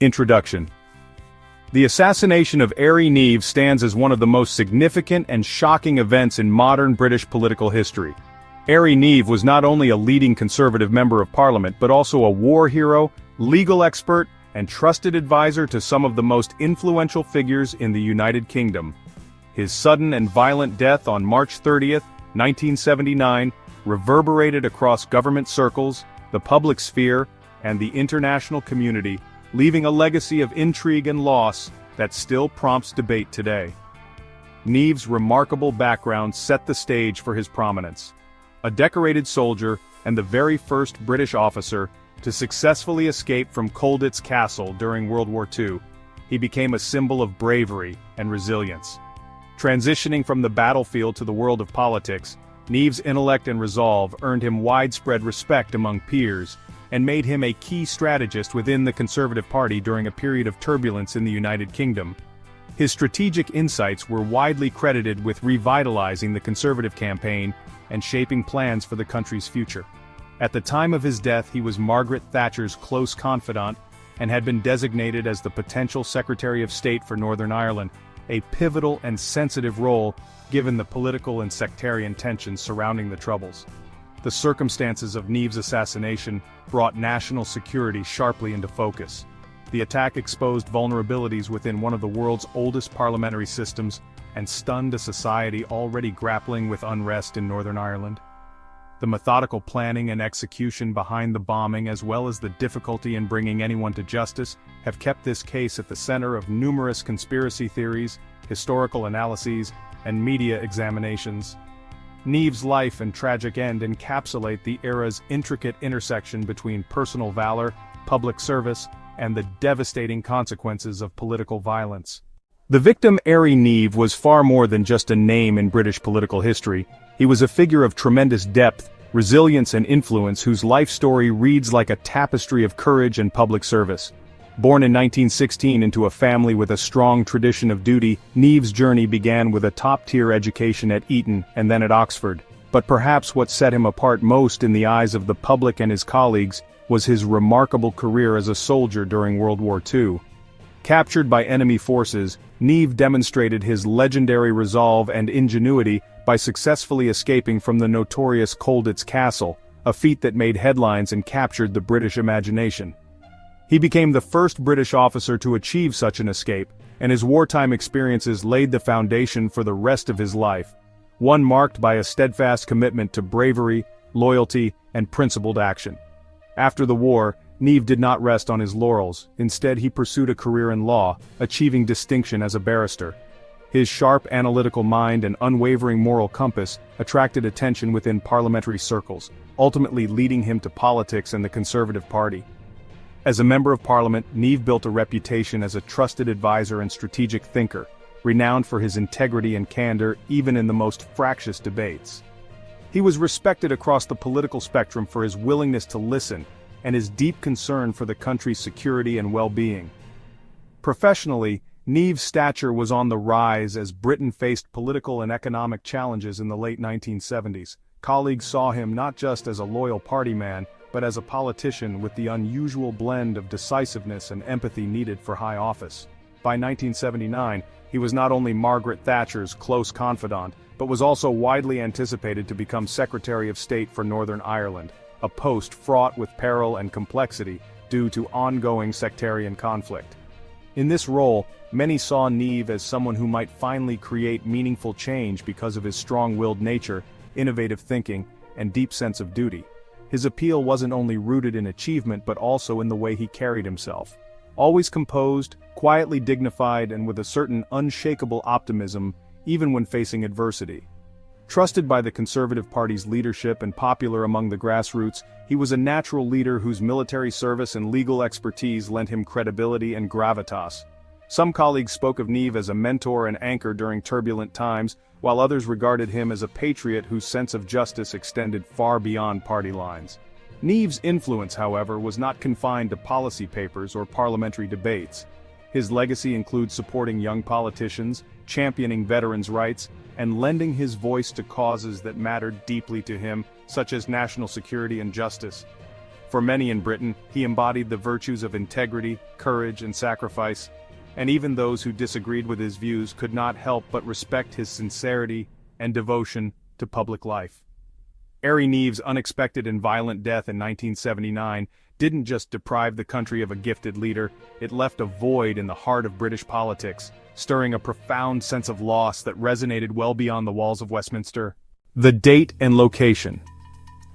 Introduction. The assassination of Harry Neave stands as one of the most significant and shocking events in modern British political history. Harry Neave was not only a leading Conservative member of Parliament but also a war hero, legal expert, and trusted advisor to some of the most influential figures in the United Kingdom. His sudden and violent death on March 30, 1979, reverberated across government circles, the public sphere, and the international community, leaving a legacy of intrigue and loss that still prompts debate today. Neave's remarkable background set the stage for his prominence. A decorated soldier and the very first British officer to successfully escape from Colditz Castle during World War II, he became a symbol of bravery and resilience. Transitioning from the battlefield to the world of politics, Neave's intellect and resolve earned him widespread respect among peers, and made him a key strategist within the Conservative Party during a period of turbulence in the United Kingdom. His strategic insights were widely credited with revitalizing the Conservative campaign and shaping plans for the country's future. At the time of his death, he was Margaret Thatcher's close confidant and had been designated as the potential Secretary of State for Northern Ireland, a pivotal and sensitive role given the political and sectarian tensions surrounding the Troubles. The circumstances of Neave's assassination brought national security sharply into focus. The attack exposed vulnerabilities within one of the world's oldest parliamentary systems and stunned a society already grappling with unrest in Northern Ireland. The methodical planning and execution behind the bombing, as well as the difficulty in bringing anyone to justice, have kept this case at the center of numerous conspiracy theories, historical analyses, and media examinations. Neave's life and tragic end encapsulate the era's intricate intersection between personal valor, public service, and the devastating consequences of political violence. The victim Harry Neave was far more than just a name in British political history. He was a figure of tremendous depth, resilience and influence whose life story reads like a tapestry of courage and public service. Born in 1916 into a family with a strong tradition of duty, Neave's journey began with a top-tier education at Eton and then at Oxford. But perhaps what set him apart most in the eyes of the public and his colleagues was his remarkable career as a soldier during World War II. Captured by enemy forces, Neave demonstrated his legendary resolve and ingenuity by successfully escaping from the notorious Colditz Castle, a feat that made headlines and captured the British imagination. He became the first British officer to achieve such an escape, and his wartime experiences laid the foundation for the rest of his life, one marked by a steadfast commitment to bravery, loyalty, and principled action. After the war, Neave did not rest on his laurels. Instead, he pursued a career in law, achieving distinction as a barrister. His sharp analytical mind and unwavering moral compass attracted attention within parliamentary circles, ultimately leading him to politics and the Conservative Party. As a member of Parliament, Neave built a reputation as a trusted advisor and strategic thinker, renowned for his integrity and candor even in the most fractious debates. He was respected across the political spectrum for his willingness to listen and his deep concern for the country's security and well-being. Professionally, Neave's stature was on the rise as Britain faced political and economic challenges in the late 1970s. Colleagues saw him not just as a loyal party man, but as a politician with the unusual blend of decisiveness and empathy needed for high office. By 1979, he was not only Margaret Thatcher's close confidant, but was also widely anticipated to become Secretary of State for Northern Ireland, a post fraught with peril and complexity due to ongoing sectarian conflict. In this role, many saw Neave as someone who might finally create meaningful change because of his strong-willed nature, innovative thinking, and deep sense of duty. His appeal wasn't only rooted in achievement but also in the way he carried himself. Always composed, quietly dignified, and with a certain unshakable optimism, even when facing adversity. Trusted by the Conservative Party's leadership and popular among the grassroots, he was a natural leader whose military service and legal expertise lent him credibility and gravitas. Some colleagues spoke of Neave as a mentor and anchor during turbulent times, while others regarded him as a patriot whose sense of justice extended far beyond party lines. Neave's influence, however, was not confined to policy papers or parliamentary debates. His legacy includes supporting young politicians, championing veterans' rights, and lending his voice to causes that mattered deeply to him, such as national security and justice. For many in Britain, he embodied the virtues of integrity, courage, and sacrifice, and even those who disagreed with his views could not help but respect his sincerity and devotion to public life. Harry Neave's unexpected and violent death in 1979 didn't just deprive the country of a gifted leader, it left a void in the heart of British politics, stirring a profound sense of loss that resonated well beyond the walls of Westminster. The date and location.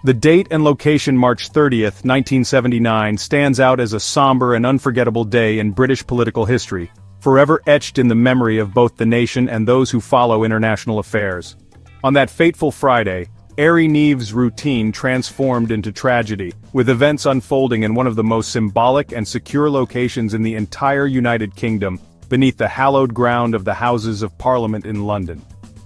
The date and location, March 30th, 1979, stands out as a somber and unforgettable day in British political history, forever etched in the memory of both the nation and those who follow international affairs. On that fateful Friday, Harry Neave's routine transformed into tragedy, with events unfolding in one of the most symbolic and secure locations in the entire United Kingdom, beneath the hallowed ground of the Houses of Parliament in London.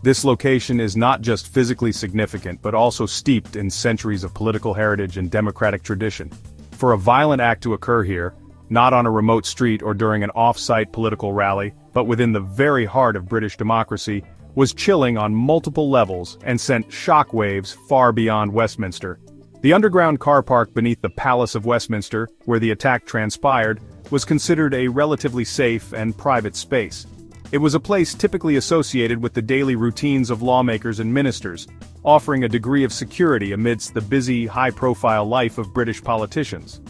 This location is not just physically significant but also steeped in centuries of political heritage and democratic tradition. For a violent act to occur here, not on a remote street or during an off-site political rally, but within the very heart of British democracy, was chilling on multiple levels and sent shockwaves far beyond Westminster. The underground car park beneath the Palace of Westminster, where the attack transpired, was considered a relatively safe and private space. It was a place typically associated with the daily routines of lawmakers and ministers, offering a degree of security amidst the busy, high-profile life of British politicians.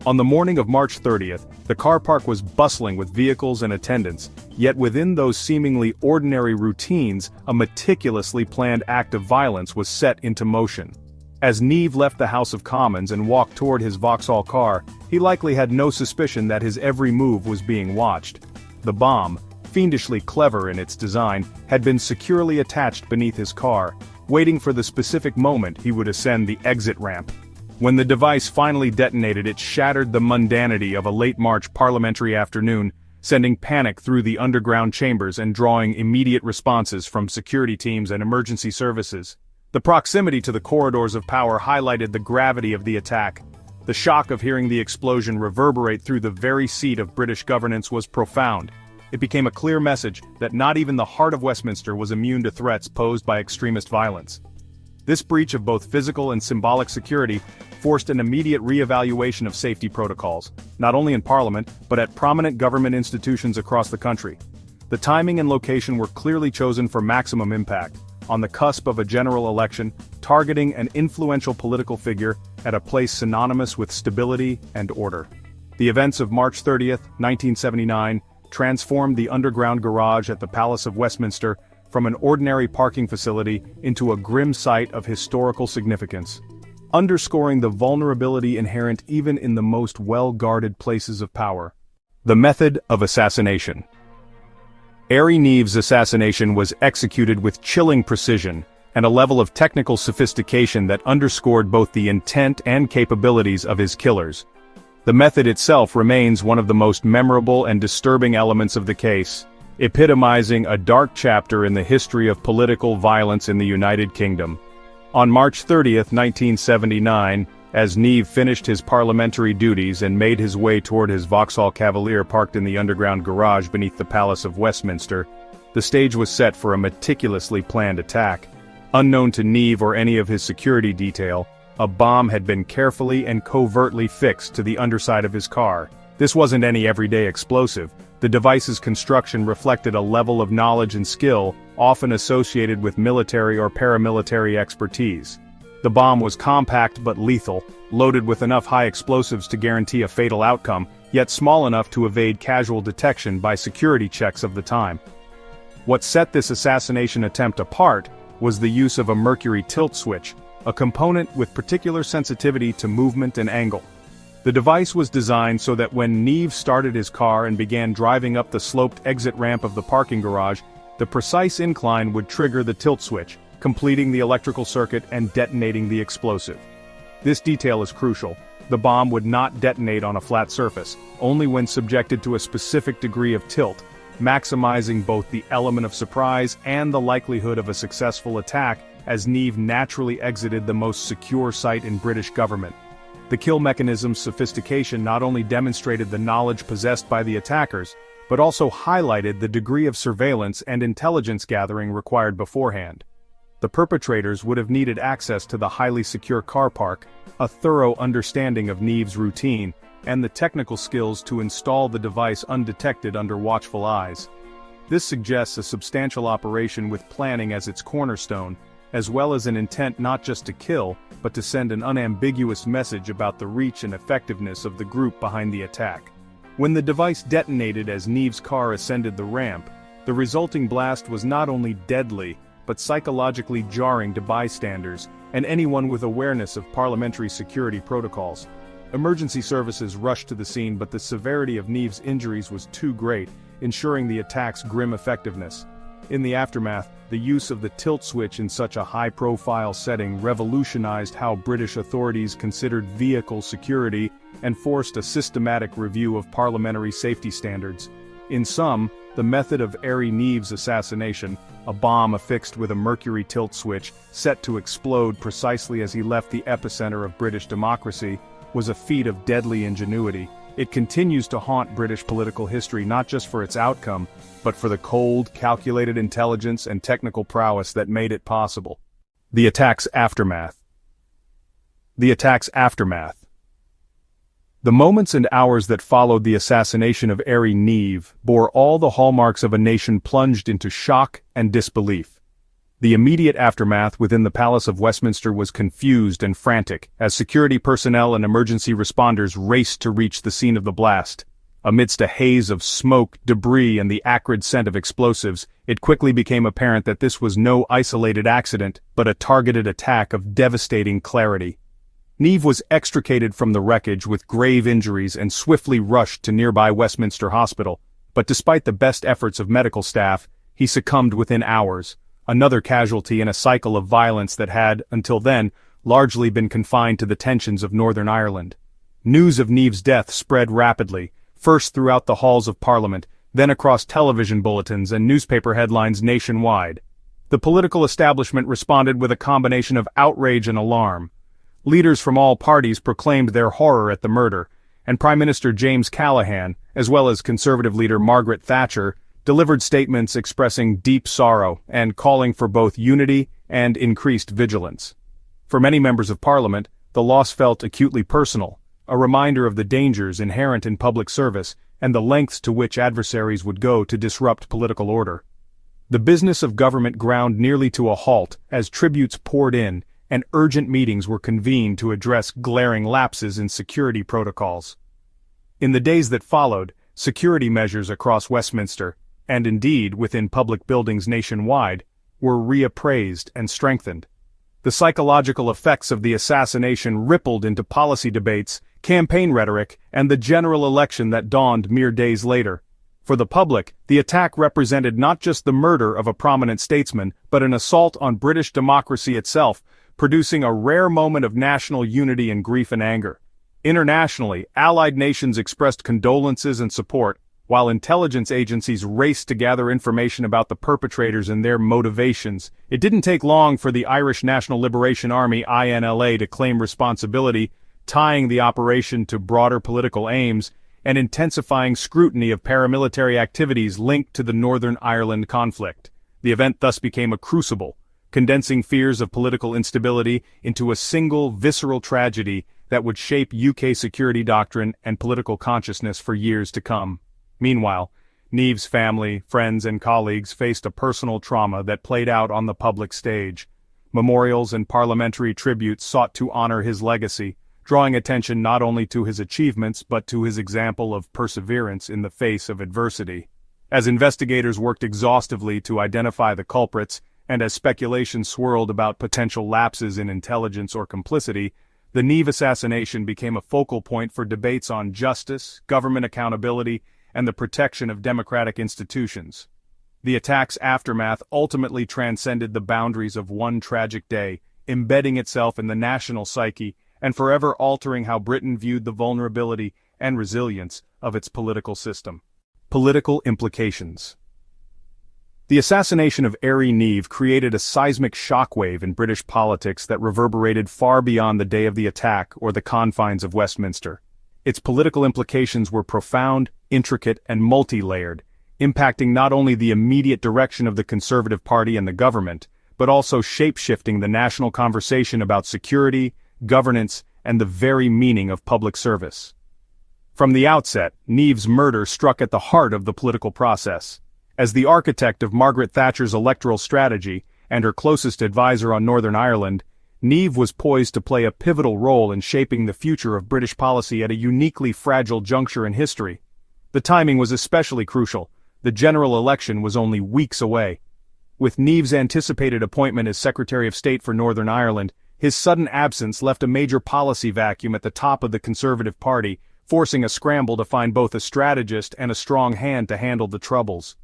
On the morning of March 30th, the car park was bustling with vehicles and attendants, yet within those seemingly ordinary routines, a meticulously planned act of violence was set into motion. As Neave left the House of Commons and walked toward his Vauxhall car, he likely had no suspicion that his every move was being watched. The bomb, fiendishly clever in its design, had been securely attached beneath his car, waiting for the specific moment he would ascend the exit ramp. When the device finally detonated, it shattered the mundanity of a late March parliamentary afternoon, sending panic through the underground chambers and drawing immediate responses from security teams and emergency services. The proximity to the corridors of power highlighted the gravity of the attack. The shock of hearing the explosion reverberate through the very seat of British governance was profound. It became a clear message that not even the heart of Westminster was immune to threats posed by extremist violence. This breach of both physical and symbolic security forced an immediate re-evaluation of safety protocols, not only in Parliament, but at prominent government institutions across the country. The timing and location were clearly chosen for maximum impact, on the cusp of a general election, targeting an influential political figure at a place synonymous with stability and order. The events of March 30th, 1979, transformed the underground garage at the Palace of Westminster from an ordinary parking facility into a grim site of historical significance, underscoring the vulnerability inherent even in the most well-guarded places of power. The method of assassination. Harry Neave's assassination was executed with chilling precision and a level of technical sophistication that underscored both the intent and capabilities of his killers. The method itself remains one of the most memorable and disturbing elements of the case, epitomizing a dark chapter in the history of political violence in the United Kingdom. On March 30th, 1979, as Neave finished his parliamentary duties and made his way toward his Vauxhall Cavalier parked in the underground garage beneath the Palace of Westminster, the stage was set for a meticulously planned attack. Unknown to Neave or any of his security detail, a bomb had been carefully and covertly fixed to the underside of his car. This wasn't any everyday explosive. The device's construction reflected a level of knowledge and skill often associated with military or paramilitary expertise. The bomb was compact but lethal, loaded with enough high explosives to guarantee a fatal outcome, yet small enough to evade casual detection by security checks of the time. What set this assassination attempt apart was the use of a mercury tilt switch, a component with particular sensitivity to movement and angle. The device was designed so that when Neave started his car and began driving up the sloped exit ramp of the parking garage, the precise incline would trigger the tilt switch, completing the electrical circuit and detonating the explosive. This detail is crucial. The bomb would not detonate on a flat surface, only when subjected to a specific degree of tilt, maximizing both the element of surprise and the likelihood of a successful attack as Neave naturally exited the most secure site in British government. The kill mechanism's sophistication not only demonstrated the knowledge possessed by the attackers, but also highlighted the degree of surveillance and intelligence gathering required beforehand. The perpetrators would have needed access to the highly secure car park, a thorough understanding of Neve's routine, and the technical skills to install the device undetected under watchful eyes. This suggests a substantial operation with planning as its cornerstone, as well as an intent not just to kill, but to send an unambiguous message about the reach and effectiveness of the group behind the attack. When the device detonated as Neve's car ascended the ramp, the resulting blast was not only deadly, but psychologically jarring to bystanders and anyone with awareness of parliamentary security protocols. Emergency services rushed to the scene, but the severity of Neve's injuries was too great, ensuring the attack's grim effectiveness. In the aftermath, the use of the tilt switch in such a high-profile setting revolutionized how British authorities considered vehicle security and forced a systematic review of parliamentary safety standards. In sum, the method of Neve's assassination, a bomb affixed with a mercury tilt switch set to explode precisely as he left the epicenter of British democracy, was a feat of deadly ingenuity. It continues to haunt British political history not just for its outcome, but for the cold, calculated intelligence and technical prowess that made it possible. The attack's aftermath. The attack's aftermath. The moments and hours that followed the assassination of Neve bore all the hallmarks of a nation plunged into shock and disbelief. The immediate aftermath within the Palace of Westminster was confused and frantic, as security personnel and emergency responders raced to reach the scene of the blast. Amidst a haze of smoke, debris, and the acrid scent of explosives, it quickly became apparent that this was no isolated accident, but a targeted attack of devastating clarity. Neve was extricated from the wreckage with grave injuries and swiftly rushed to nearby Westminster Hospital, but despite the best efforts of medical staff, he succumbed within hours. Another casualty in a cycle of violence that had, until then, largely been confined to the tensions of Northern Ireland. News of Neve's death spread rapidly, first throughout the halls of Parliament, then across television bulletins and newspaper headlines nationwide. The political establishment responded with a combination of outrage and alarm. Leaders from all parties proclaimed their horror at the murder, and Prime Minister James Callaghan, as well as Conservative leader Margaret Thatcher, delivered statements expressing deep sorrow and calling for both unity and increased vigilance. For many members of Parliament, the loss felt acutely personal, a reminder of the dangers inherent in public service and the lengths to which adversaries would go to disrupt political order. The business of government ground nearly to a halt as tributes poured in and urgent meetings were convened to address glaring lapses in security protocols. In the days that followed, security measures across Westminster, and indeed within public buildings nationwide, were reappraised and strengthened. The psychological effects of the assassination rippled into policy debates, campaign rhetoric, and the general election that dawned mere days later. For the public, the attack represented not just the murder of a prominent statesman, but an assault on British democracy itself, producing a rare moment of national unity in grief and anger. Internationally, allied nations expressed condolences and support, while intelligence agencies raced to gather information about the perpetrators and their motivations. It didn't take long for the Irish National Liberation Army (INLA) to claim responsibility, tying the operation to broader political aims and intensifying scrutiny of paramilitary activities linked to the Northern Ireland conflict. The event thus became a crucible, condensing fears of political instability into a single visceral tragedy that would shape UK security doctrine and political consciousness for years to come. Meanwhile, Neve's family, friends, and colleagues faced a personal trauma that played out on the public stage. Memorials and parliamentary tributes sought to honor his legacy, drawing attention not only to his achievements but to his example of perseverance in the face of adversity. As investigators worked exhaustively to identify the culprits, and as speculation swirled about potential lapses in intelligence or complicity, the Neve assassination became a focal point for debates on justice, government accountability, and the protection of democratic institutions. The attack's aftermath ultimately transcended the boundaries of one tragic day, embedding itself in the national psyche and forever altering how Britain viewed the vulnerability and resilience of its political system. Political implications. The assassination of Neve created a seismic shockwave in British politics that reverberated far beyond the day of the attack or the confines of Westminster. Its political implications were profound, intricate, and multi-layered, impacting not only the immediate direction of the Conservative Party and the government, but also shape-shifting the national conversation about security, governance, and the very meaning of public service. From the outset, Neve's murder struck at the heart of the political process. As the architect of Margaret Thatcher's electoral strategy and her closest advisor on Northern Ireland, Neve was poised to play a pivotal role in shaping the future of British policy at a uniquely fragile juncture in history. The timing was especially crucial. The general election was only weeks away. With Neve's anticipated appointment as Secretary of State for Northern Ireland, his sudden absence left a major policy vacuum at the top of the Conservative Party, forcing a scramble to find both a strategist and a strong hand to handle the troubles.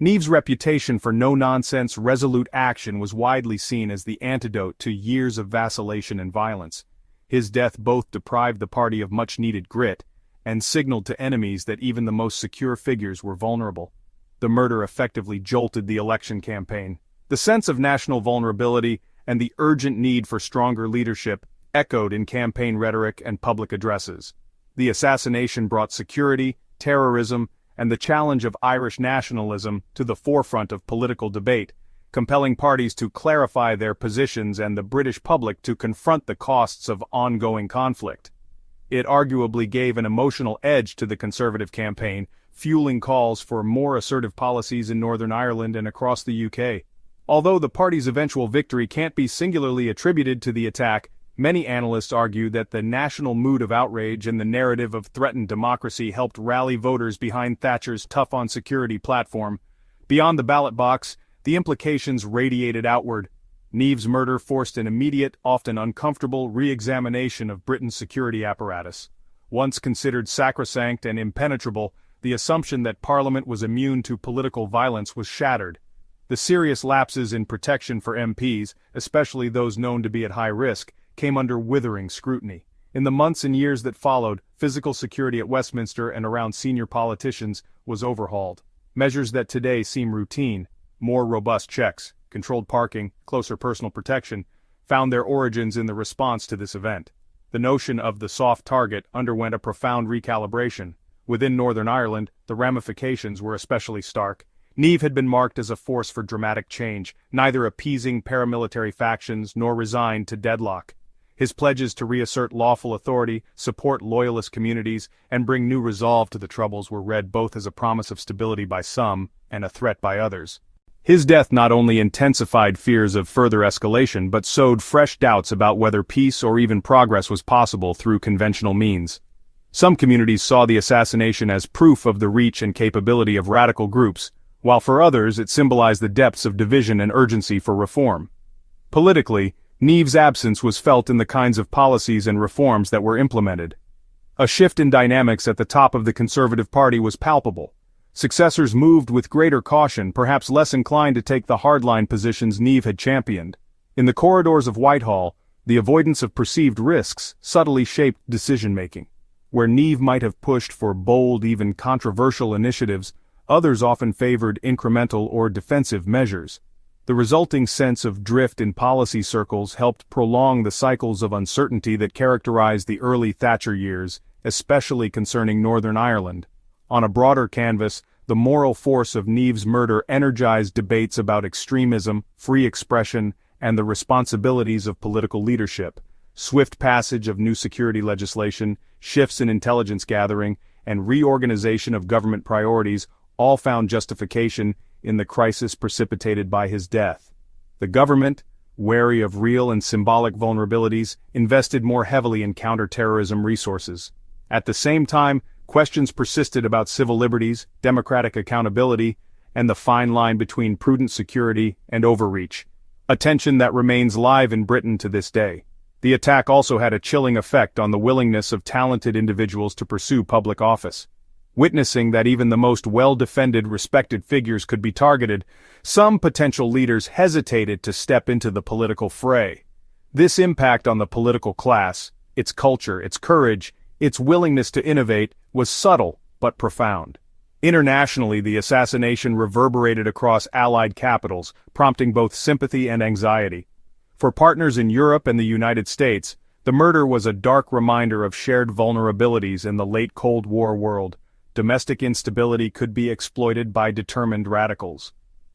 Neve's reputation for no-nonsense, resolute action was widely seen as the antidote to years of vacillation and violence. His death both deprived the party of much-needed grit and signaled to enemies that even the most secure figures were vulnerable. The murder effectively jolted the election campaign. The sense of national vulnerability and the urgent need for stronger leadership echoed in campaign rhetoric and public addresses. The assassination brought security, terrorism, and the challenge of Irish nationalism to the forefront of political debate, compelling parties to clarify their positions and the British public to confront the costs of ongoing conflict. It arguably gave an emotional edge to the Conservative campaign, fueling calls for more assertive policies in Northern Ireland and across the UK. Although the party's eventual victory can't be singularly attributed to the attack, many analysts argue that the national mood of outrage and the narrative of threatened democracy helped rally voters behind Thatcher's tough-on-security platform. Beyond the ballot box, the implications radiated outward. Neve's murder forced an immediate, often uncomfortable, re-examination of Britain's security apparatus. Once considered sacrosanct and impenetrable, the assumption that Parliament was immune to political violence was shattered. The serious lapses in protection for MPs, especially those known to be at high risk, came under withering scrutiny. In the months and years that followed, physical security at Westminster and around senior politicians was overhauled. Measures that today seem routine, more robust checks, controlled parking, closer personal protection, found their origins in the response to this event. The notion of the soft target underwent a profound recalibration. Within Northern Ireland, the ramifications were especially stark. Neve had been marked as a force for dramatic change, neither appeasing paramilitary factions nor resigned to deadlock. His pledges to reassert lawful authority, support loyalist communities, and bring new resolve to the troubles were read both as a promise of stability by some and a threat by others. His death not only intensified fears of further escalation but sowed fresh doubts about whether peace or even progress was possible through conventional means. Some communities saw the assassination as proof of the reach and capability of radical groups, while for others it symbolized the depths of division and urgency for reform. Politically, Neve's absence was felt in the kinds of policies and reforms that were implemented. A shift in dynamics at the top of the Conservative Party was palpable. Successors moved with greater caution, perhaps less inclined to take the hardline positions Neve had championed. In the corridors of Whitehall, the avoidance of perceived risks subtly shaped decision-making. Where Neve might have pushed for bold, even controversial initiatives, others often favored incremental or defensive measures. The resulting sense of drift in policy circles helped prolong the cycles of uncertainty that characterized the early Thatcher years, especially concerning Northern Ireland. On a broader canvas, the moral force of Neve's murder energized debates about extremism, free expression, and the responsibilities of political leadership. Swift passage of new security legislation, shifts in intelligence gathering, and reorganization of government priorities all found justification in the crisis precipitated by his death. The government, wary of real and symbolic vulnerabilities, invested more heavily in counter-terrorism resources. At the same time, questions persisted about civil liberties, democratic accountability, and the fine line between prudent security and overreach, a tension that remains live in Britain to this day. The attack also had a chilling effect on the willingness of talented individuals to pursue public office. Witnessing that even the most well-defended, respected figures could be targeted, some potential leaders hesitated to step into the political fray. This impact on the political class, its culture, its courage, its willingness to innovate, was subtle but profound. Internationally, the assassination reverberated across Allied capitals, prompting both sympathy and anxiety. For partners in Europe and the United States, the murder was a dark reminder of shared vulnerabilities in the late Cold War world. Domestic instability could be exploited by determined radicals.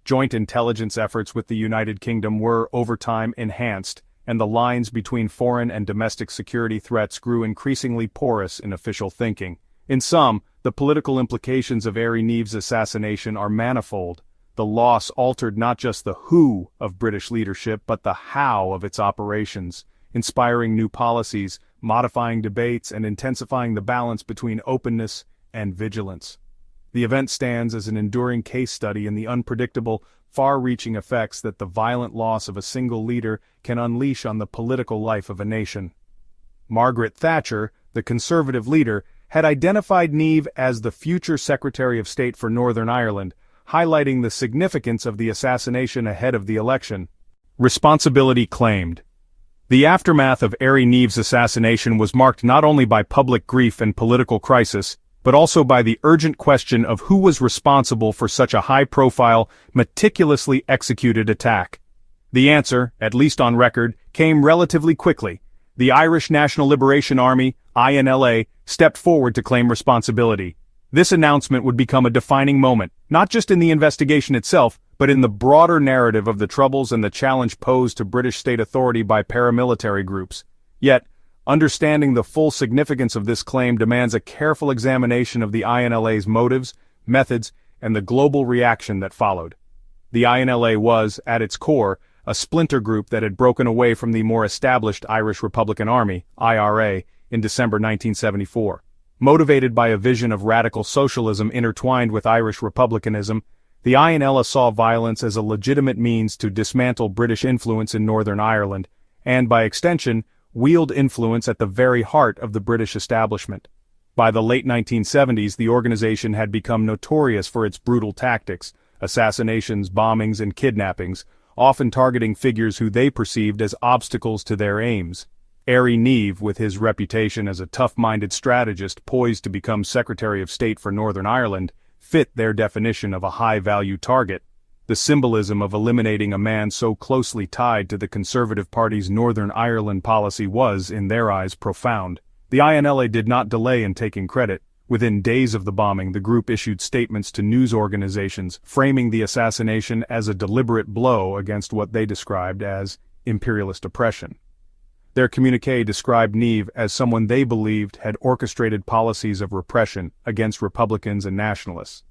Joint intelligence efforts with the United Kingdom were, over time, enhanced, and the lines between foreign and domestic security threats grew increasingly porous in official thinking. In sum, the political implications of Harry Neave's assassination are manifold. The loss altered not just the who of British leadership but the how of its operations, inspiring new policies, modifying debates, and intensifying the balance between openness and vigilance. The event stands as an enduring case study in the unpredictable, far-reaching effects that the violent loss of a single leader can unleash on the political life of a nation. Margaret Thatcher, the Conservative leader, had identified Neave as the future Secretary of State for Northern Ireland, highlighting the significance of the assassination ahead of the election. Responsibility claimed. The aftermath of Harry Neave's assassination was marked not only by public grief and political crisis, but also by the urgent question of who was responsible for such a high-profile, meticulously executed attack. The answer, at least on record, came relatively quickly. The Irish National Liberation Army, INLA, stepped forward to claim responsibility. This announcement would become a defining moment, not just in the investigation itself, but in the broader narrative of the troubles and the challenge posed to British state authority by paramilitary groups. Yet, understanding the full significance of this claim demands a careful examination of the INLA's motives, methods, and the global reaction that followed. The INLA was, at its core, a splinter group that had broken away from the more established Irish Republican Army, IRA, in December 1974. Motivated by a vision of radical socialism intertwined with Irish republicanism, the INLA saw violence as a legitimate means to dismantle British influence in Northern Ireland, and by extension, wield influence at the very heart of the British establishment. By the late 1970s, the organization had become notorious for its brutal tactics, assassinations, bombings, and kidnappings, often targeting figures who they perceived as obstacles to their aims. Harry Neave, with his reputation as a tough-minded strategist poised to become Secretary of State for Northern Ireland, fit their definition of a high-value target. The symbolism of eliminating a man so closely tied to the Conservative Party's Northern Ireland policy was, in their eyes, profound. The INLA did not delay in taking credit. Within days of the bombing, the group issued statements to news organizations, framing the assassination as a deliberate blow against what they described as imperialist oppression. Their communiqué described Neave as someone they believed had orchestrated policies of repression against Republicans and nationalists.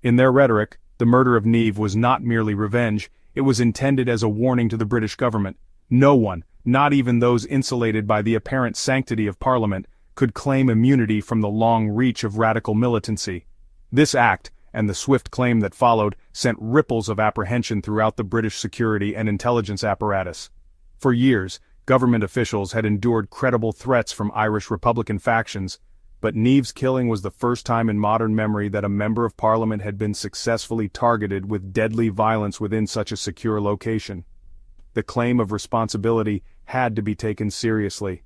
In their rhetoric, the murder of Neave was not merely revenge, it was intended as a warning to the British government. No one, not even those insulated by the apparent sanctity of Parliament, could claim immunity from the long reach of radical militancy. This act, and the swift claim that followed, sent ripples of apprehension throughout the British security and intelligence apparatus. For years, government officials had endured credible threats from Irish Republican factions, but Neave's killing was the first time in modern memory that a member of Parliament had been successfully targeted with deadly violence within such a secure location. The claim of responsibility had to be taken seriously.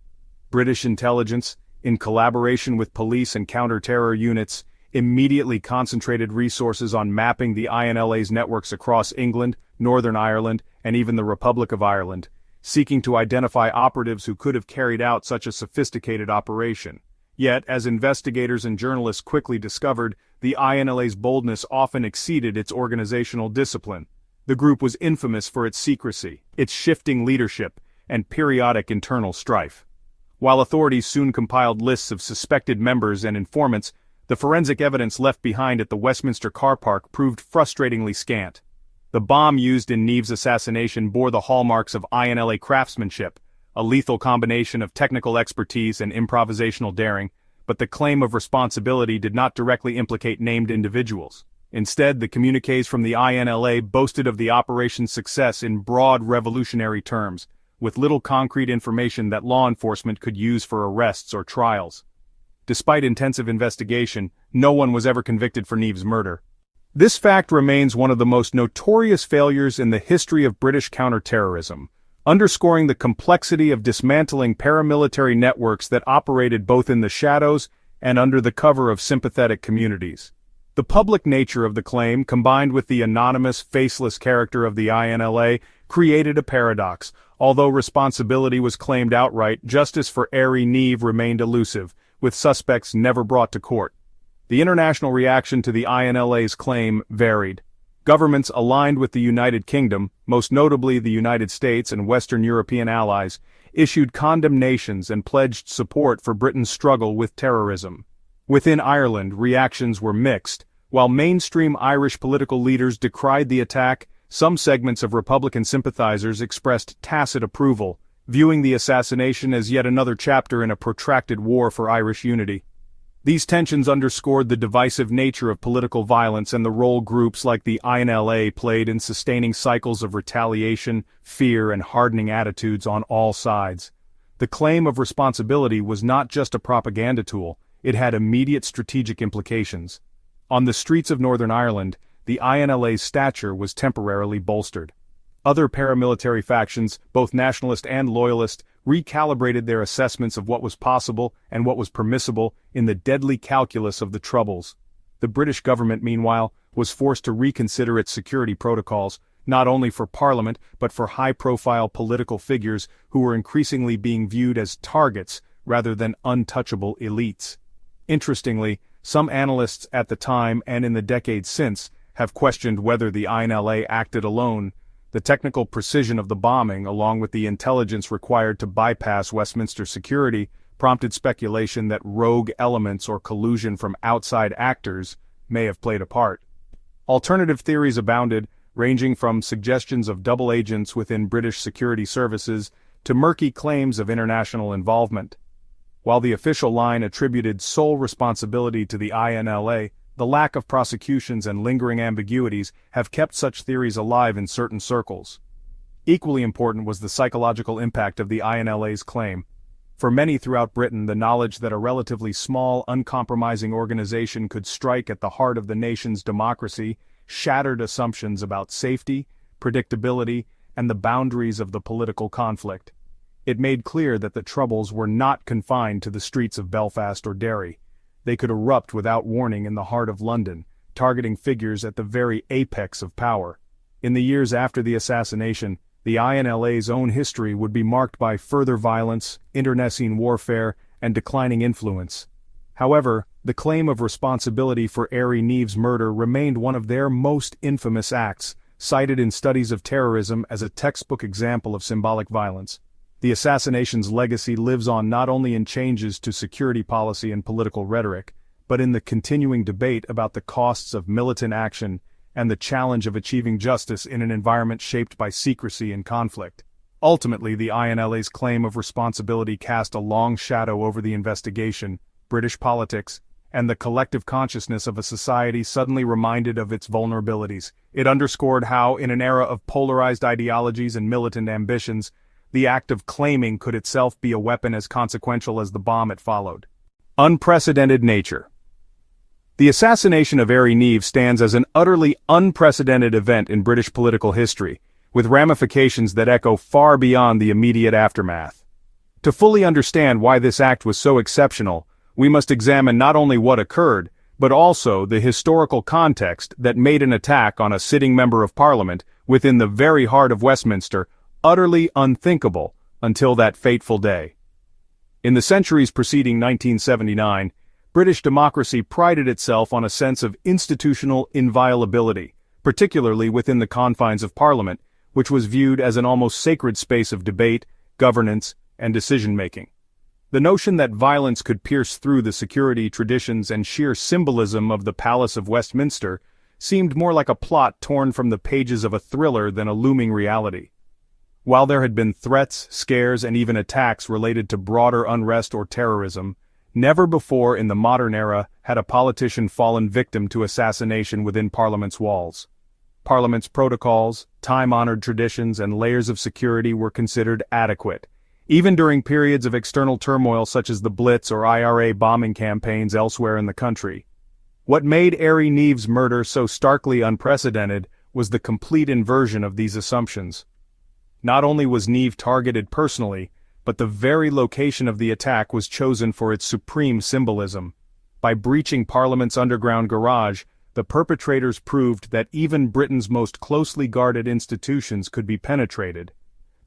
British intelligence, in collaboration with police and counter-terror units, immediately concentrated resources on mapping the INLA's networks across England, Northern Ireland, and even the Republic of Ireland, seeking to identify operatives who could have carried out such a sophisticated operation. Yet, as investigators and journalists quickly discovered, the INLA's boldness often exceeded its organizational discipline. The group was infamous for its secrecy, its shifting leadership, and periodic internal strife. While authorities soon compiled lists of suspected members and informants, the forensic evidence left behind at the Westminster car park proved frustratingly scant. The bomb used in Neave's assassination bore the hallmarks of INLA craftsmanship, a lethal combination of technical expertise and improvisational daring, but the claim of responsibility did not directly implicate named individuals. Instead, the communiques from the INLA boasted of the operation's success in broad revolutionary terms, with little concrete information that law enforcement could use for arrests or trials. Despite intensive investigation, no one was ever convicted for Neave's murder. This fact remains one of the most notorious failures in the history of British counterterrorism, underscoring the complexity of dismantling paramilitary networks that operated both in the shadows and under the cover of sympathetic communities. The public nature of the claim, combined with the anonymous, faceless character of the INLA, created a paradox. Although responsibility was claimed outright, justice for Harry Neave remained elusive, with suspects never brought to court. The international reaction to the INLA's claim varied. Governments aligned with the United Kingdom, most notably the United States and Western European allies, issued condemnations and pledged support for Britain's struggle with terrorism. Within Ireland, reactions were mixed. While mainstream Irish political leaders decried the attack, some segments of Republican sympathizers expressed tacit approval, viewing the assassination as yet another chapter in a protracted war for Irish unity. These tensions underscored the divisive nature of political violence and the role groups like the INLA played in sustaining cycles of retaliation, fear, and hardening attitudes on all sides. The claim of responsibility was not just a propaganda tool, it had immediate strategic implications. On the streets of Northern Ireland, the INLA's stature was temporarily bolstered. Other paramilitary factions, both nationalist and loyalist, recalibrated their assessments of what was possible and what was permissible in the deadly calculus of the Troubles. The British government, meanwhile, was forced to reconsider its security protocols, not only for Parliament but for high-profile political figures who were increasingly being viewed as targets rather than untouchable elites. Interestingly, some analysts at the time and in the decades since have questioned whether the INLA acted alone. The technical precision of the bombing, along with the intelligence required to bypass Westminster security, prompted speculation that rogue elements or collusion from outside actors may have played a part. Alternative theories abounded, ranging from suggestions of double agents within British security services to murky claims of international involvement. While the official line attributed sole responsibility to the INLA, the lack of prosecutions and lingering ambiguities have kept such theories alive in certain circles. Equally important was the psychological impact of the INLA's claim. For many throughout Britain, the knowledge that a relatively small, uncompromising organization could strike at the heart of the nation's democracy shattered assumptions about safety, predictability, and the boundaries of the political conflict. It made clear that the Troubles were not confined to the streets of Belfast or Derry. They could erupt without warning in the heart of London, targeting figures at the very apex of power. In the years after the assassination, the INLA's own history would be marked by further violence, internecine warfare, and declining influence. However, the claim of responsibility for Ari Neave's murder remained one of their most infamous acts, cited in studies of terrorism as a textbook example of symbolic violence. The assassination's legacy lives on not only in changes to security policy and political rhetoric, but in the continuing debate about the costs of militant action and the challenge of achieving justice in an environment shaped by secrecy and conflict. Ultimately, the INLA's claim of responsibility cast a long shadow over the investigation, British politics, and the collective consciousness of a society suddenly reminded of its vulnerabilities. It underscored how, in an era of polarized ideologies and militant ambitions, the act of claiming could itself be a weapon as consequential as the bomb it followed. Unprecedented nature. The assassination of Ari Neave stands as an utterly unprecedented event in British political history, with ramifications that echo far beyond the immediate aftermath. To fully understand why this act was so exceptional, we must examine not only what occurred, but also the historical context that made an attack on a sitting member of Parliament within the very heart of Westminster utterly unthinkable until that fateful day. In the centuries preceding 1979, British democracy prided itself on a sense of institutional inviolability, particularly within the confines of Parliament, which was viewed as an almost sacred space of debate, governance, and decision-making. The notion that violence could pierce through the security traditions and sheer symbolism of the Palace of Westminster seemed more like a plot torn from the pages of a thriller than a looming reality. While there had been threats, scares, and even attacks related to broader unrest or terrorism, never before in the modern era had a politician fallen victim to assassination within Parliament's walls. Parliament's protocols, time-honored traditions, and layers of security were considered adequate, even during periods of external turmoil such as the Blitz or IRA bombing campaigns elsewhere in the country. What made Ari Neave's murder so starkly unprecedented was the complete inversion of these assumptions. Not only was Neave targeted personally, but the very location of the attack was chosen for its supreme symbolism. By breaching Parliament's underground garage, the perpetrators proved that even Britain's most closely guarded institutions could be penetrated.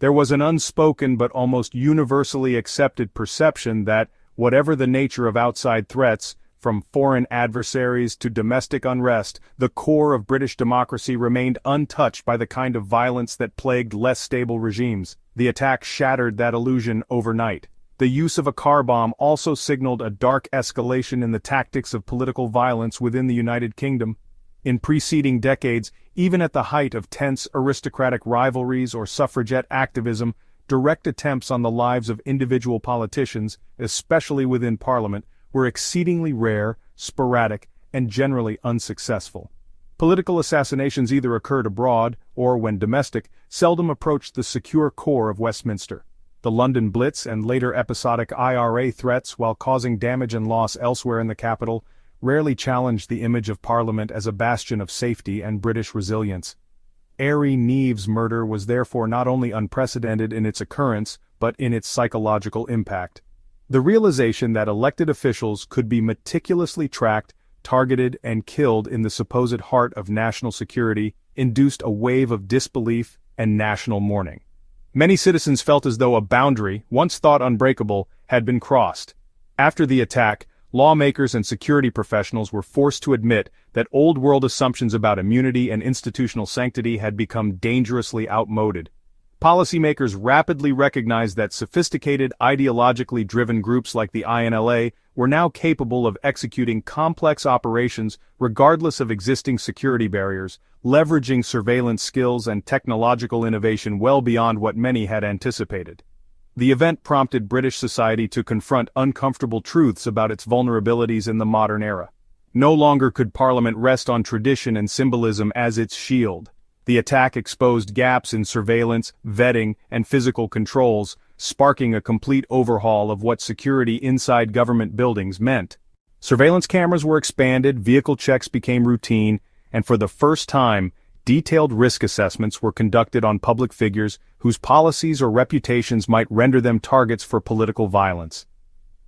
There was an unspoken but almost universally accepted perception that, whatever the nature of outside threats, From foreign adversaries to domestic unrest, the core of British democracy remained untouched by the kind of violence that plagued less stable regimes. The attack shattered that illusion overnight. The use of a car bomb also signaled a dark escalation in the tactics of political violence within the United Kingdom. In preceding decades, even at the height of tense aristocratic rivalries or suffragette activism, direct attempts on the lives of individual politicians, especially within Parliament, were exceedingly rare, sporadic, and generally unsuccessful. Political assassinations either occurred abroad, or, when domestic, seldom approached the secure core of Westminster. The London Blitz and later episodic IRA threats, while causing damage and loss elsewhere in the capital, rarely challenged the image of Parliament as a bastion of safety and British resilience. Ari Neave's murder was therefore not only unprecedented in its occurrence, but in its psychological impact. The realization that elected officials could be meticulously tracked, targeted, and killed in the supposed heart of national security induced a wave of disbelief and national mourning. Many citizens felt as though a boundary, once thought unbreakable, had been crossed. After the attack, lawmakers and security professionals were forced to admit that old-world assumptions about immunity and institutional sanctity had become dangerously outmoded. Policymakers rapidly recognized that sophisticated, ideologically driven groups like the INLA were now capable of executing complex operations regardless of existing security barriers, leveraging surveillance skills and technological innovation well beyond what many had anticipated. The event prompted British society to confront uncomfortable truths about its vulnerabilities in the modern era. No longer could Parliament rest on tradition and symbolism as its shield. The attack exposed gaps in surveillance, vetting, and physical controls, sparking a complete overhaul of what security inside government buildings meant. Surveillance cameras were expanded, vehicle checks became routine, and for the first time, detailed risk assessments were conducted on public figures whose policies or reputations might render them targets for political violence.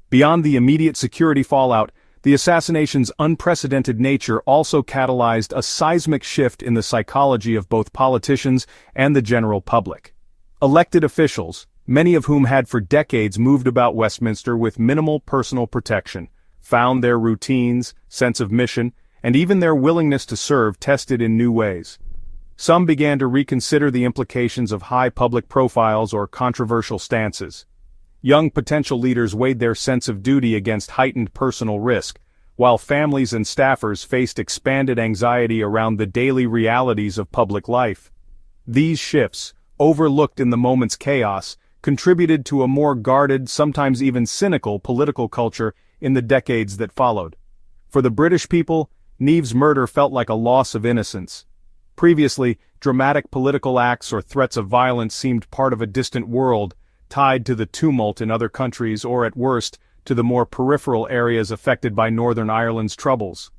Beyond the immediate security fallout, the assassination's unprecedented nature also catalyzed a seismic shift in the psychology of both politicians and the general public. Elected officials, many of whom had for decades moved about Westminster with minimal personal protection, found their routines, sense of mission, and even their willingness to serve tested in new ways. Some began to reconsider the implications of high public profiles or controversial stances. Young potential leaders weighed their sense of duty against heightened personal risk, while families and staffers faced expanded anxiety around the daily realities of public life. These shifts, overlooked in the moment's chaos, contributed to a more guarded, sometimes even cynical political culture in the decades that followed. For the British people, Neave's murder felt like a loss of innocence. Previously, dramatic political acts or threats of violence seemed part of a distant world, tied to the tumult in other countries or, at worst, to the more peripheral areas affected by Northern Ireland's troubles.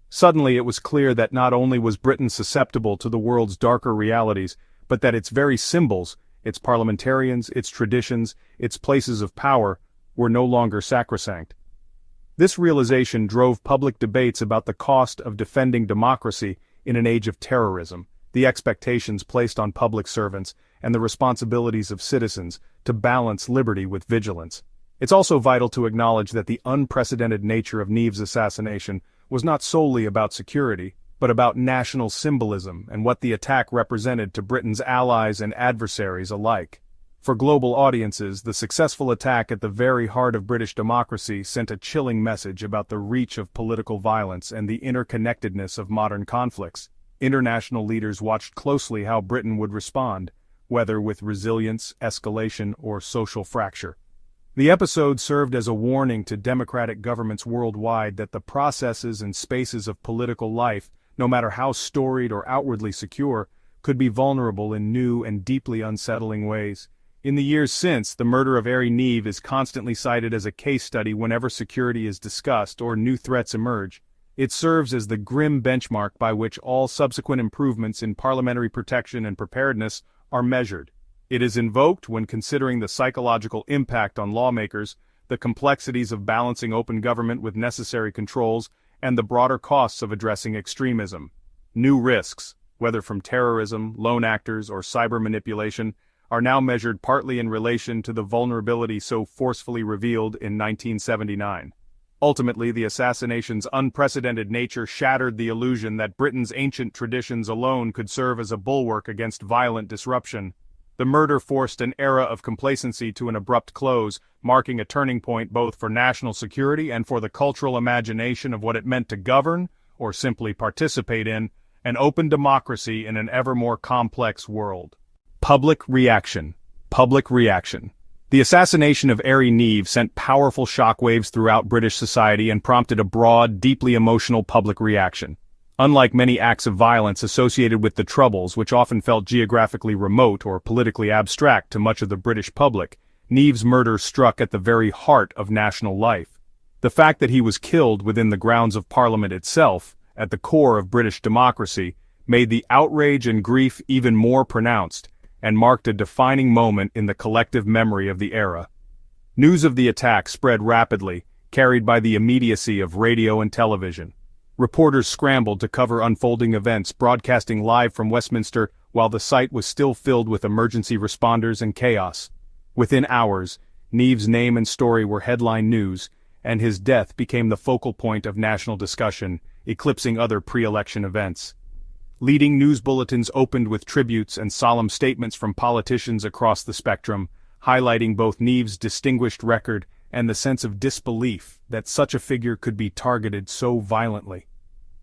Suddenly it was clear that not only was Britain susceptible to the world's darker realities, but that its very symbols, its parliamentarians, its traditions, its places of power, were no longer sacrosanct. This realization drove public debates about the cost of defending democracy in an age of terrorism, the expectations placed on public servants, and the responsibilities of citizens to balance liberty with vigilance. It's also vital to acknowledge that the unprecedented nature of Neave's assassination was not solely about security, but about national symbolism and what the attack represented to Britain's allies and adversaries alike. For global audiences, the successful attack at the very heart of British democracy sent a chilling message about the reach of political violence and the interconnectedness of modern conflicts. International leaders watched closely how Britain would respond, whether with resilience, escalation, or social fracture. The episode served as a warning to democratic governments worldwide that the processes and spaces of political life, no matter how storied or outwardly secure, could be vulnerable in new and deeply unsettling ways. In the years since, the murder of Ari Neave is constantly cited as a case study whenever security is discussed or new threats emerge. It serves as the grim benchmark by which all subsequent improvements in parliamentary protection and preparedness are measured. It is invoked when considering the psychological impact on lawmakers, the complexities of balancing open government with necessary controls, and the broader costs of addressing extremism. New risks, whether from terrorism, lone actors, or cyber manipulation, are now measured partly in relation to the vulnerability so forcefully revealed in 1979. Ultimately, the assassination's unprecedented nature shattered the illusion that Britain's ancient traditions alone could serve as a bulwark against violent disruption. The murder forced an era of complacency to an abrupt close, marking a turning point both for national security and for the cultural imagination of what it meant to govern, or simply participate in, an open democracy in an ever more complex world. Public reaction. Public reaction. The assassination of Harry Neave sent powerful shockwaves throughout British society and prompted a broad, deeply emotional public reaction. Unlike many acts of violence associated with the Troubles, which often felt geographically remote or politically abstract to much of the British public, Neave's murder struck at the very heart of national life. The fact that he was killed within the grounds of Parliament itself, at the core of British democracy, made the outrage and grief even more pronounced, and marked a defining moment in the collective memory of the era. News of the attack spread rapidly, carried by the immediacy of radio and television. Reporters scrambled to cover unfolding events, broadcasting live from Westminster while the site was still filled with emergency responders and chaos. Within hours, Neave's name and story were headline news, and his death became the focal point of national discussion, eclipsing other pre-election events. Leading news bulletins opened with tributes and solemn statements from politicians across the spectrum, highlighting both Neave's distinguished record and the sense of disbelief that such a figure could be targeted so violently.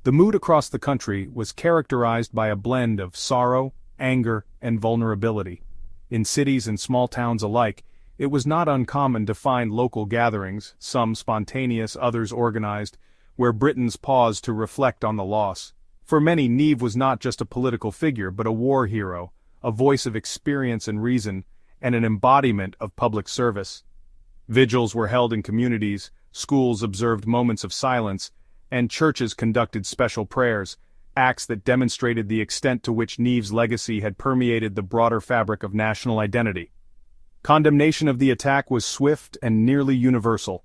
The mood across the country was characterized by a blend of sorrow, anger, and vulnerability. In cities and small towns alike, it was not uncommon to find local gatherings, some spontaneous, others organized, where Britons paused to reflect on the loss. For many, Neave was not just a political figure but a war hero, a voice of experience and reason, and an embodiment of public service. Vigils were held in communities, schools observed moments of silence, and churches conducted special prayers, acts that demonstrated the extent to which Neave's legacy had permeated the broader fabric of national identity. Condemnation of the attack was swift and nearly universal.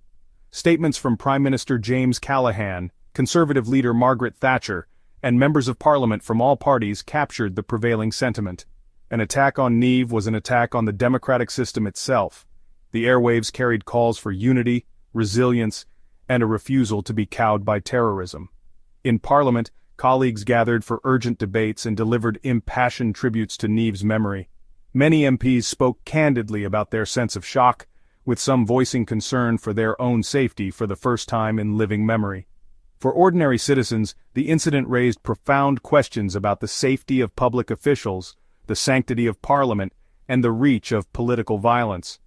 Statements from Prime Minister James Callaghan, Conservative leader Margaret Thatcher, and members of Parliament from all parties captured the prevailing sentiment. An attack on Neave was an attack on the democratic system itself. The airwaves carried calls for unity, resilience, and a refusal to be cowed by terrorism. In Parliament, colleagues gathered for urgent debates and delivered impassioned tributes to Neave's memory. Many MPs spoke candidly about their sense of shock, with some voicing concern for their own safety for the first time in living memory. For ordinary citizens, the incident raised profound questions about the safety of public officials, the sanctity of Parliament, and the reach of political violence.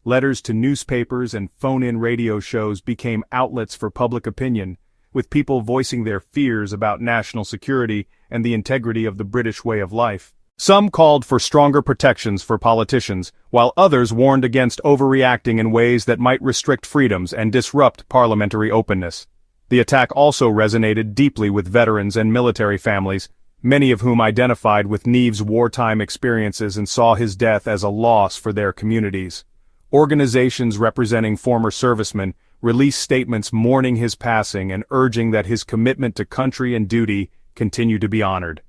Letters to newspapers and phone-in radio shows became outlets for public opinion, with people voicing their fears about national security and the integrity of the British way of life. Some called for stronger protections for politicians, while others warned against overreacting in ways that might restrict freedoms and disrupt parliamentary openness. The attack also resonated deeply with veterans and military families, many of whom identified with Neave's wartime experiences and saw his death as a loss for their communities. Organizations representing former servicemen released statements mourning his passing and urging that his commitment to country and duty continue to be honored.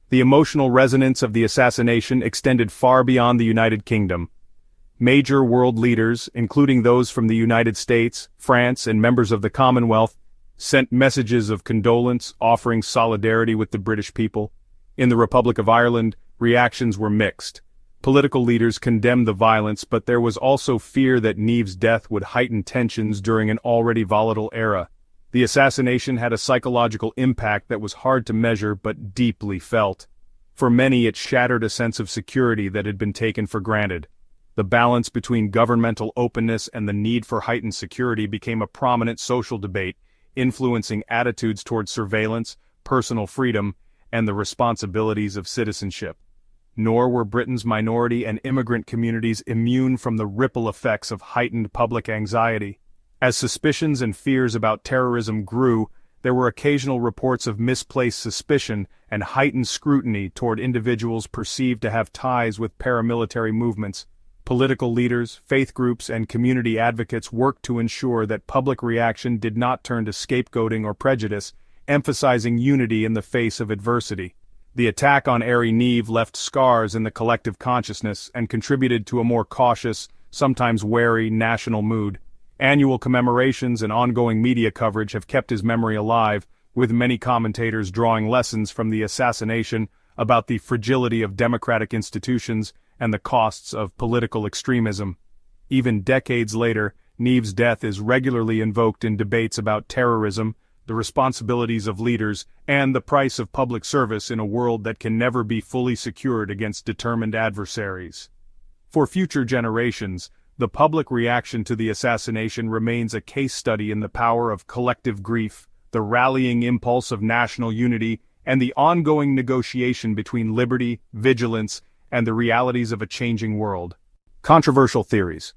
The emotional resonance of the assassination extended far beyond the United Kingdom. Major world leaders, including those from the United States, France, and members of the Commonwealth, sent messages of condolence, offering solidarity with the British people. In the Republic of Ireland, reactions were mixed. Political leaders condemned the violence, but there was also fear that Neave's death would heighten tensions during an already volatile era. The assassination had a psychological impact that was hard to measure but deeply felt. For many, it shattered a sense of security that had been taken for granted. The balance between governmental openness and the need for heightened security became a prominent social debate, influencing attitudes toward surveillance, personal freedom, and the responsibilities of citizenship. Nor were Britain's minority and immigrant communities immune from the ripple effects of heightened public anxiety. As suspicions and fears about terrorism grew, there were occasional reports of misplaced suspicion and heightened scrutiny toward individuals perceived to have ties with paramilitary movements. Political leaders, faith groups, and community advocates worked to ensure that public reaction did not turn to scapegoating or prejudice, emphasizing unity in the face of adversity. The attack on Harry Neave left scars in the collective consciousness and contributed to a more cautious, sometimes wary, national mood. Annual commemorations and ongoing media coverage have kept his memory alive, with many commentators drawing lessons from the assassination about the fragility of democratic institutions and the costs of political extremism. Even decades later, Neve's death is regularly invoked in debates about terrorism, the responsibilities of leaders, and the price of public service in a world that can never be fully secured against determined adversaries. For future generations, the public reaction to the assassination remains a case study in the power of collective grief, the rallying impulse of national unity, and the ongoing negotiation between liberty, vigilance, and the realities of a changing world. Controversial theories.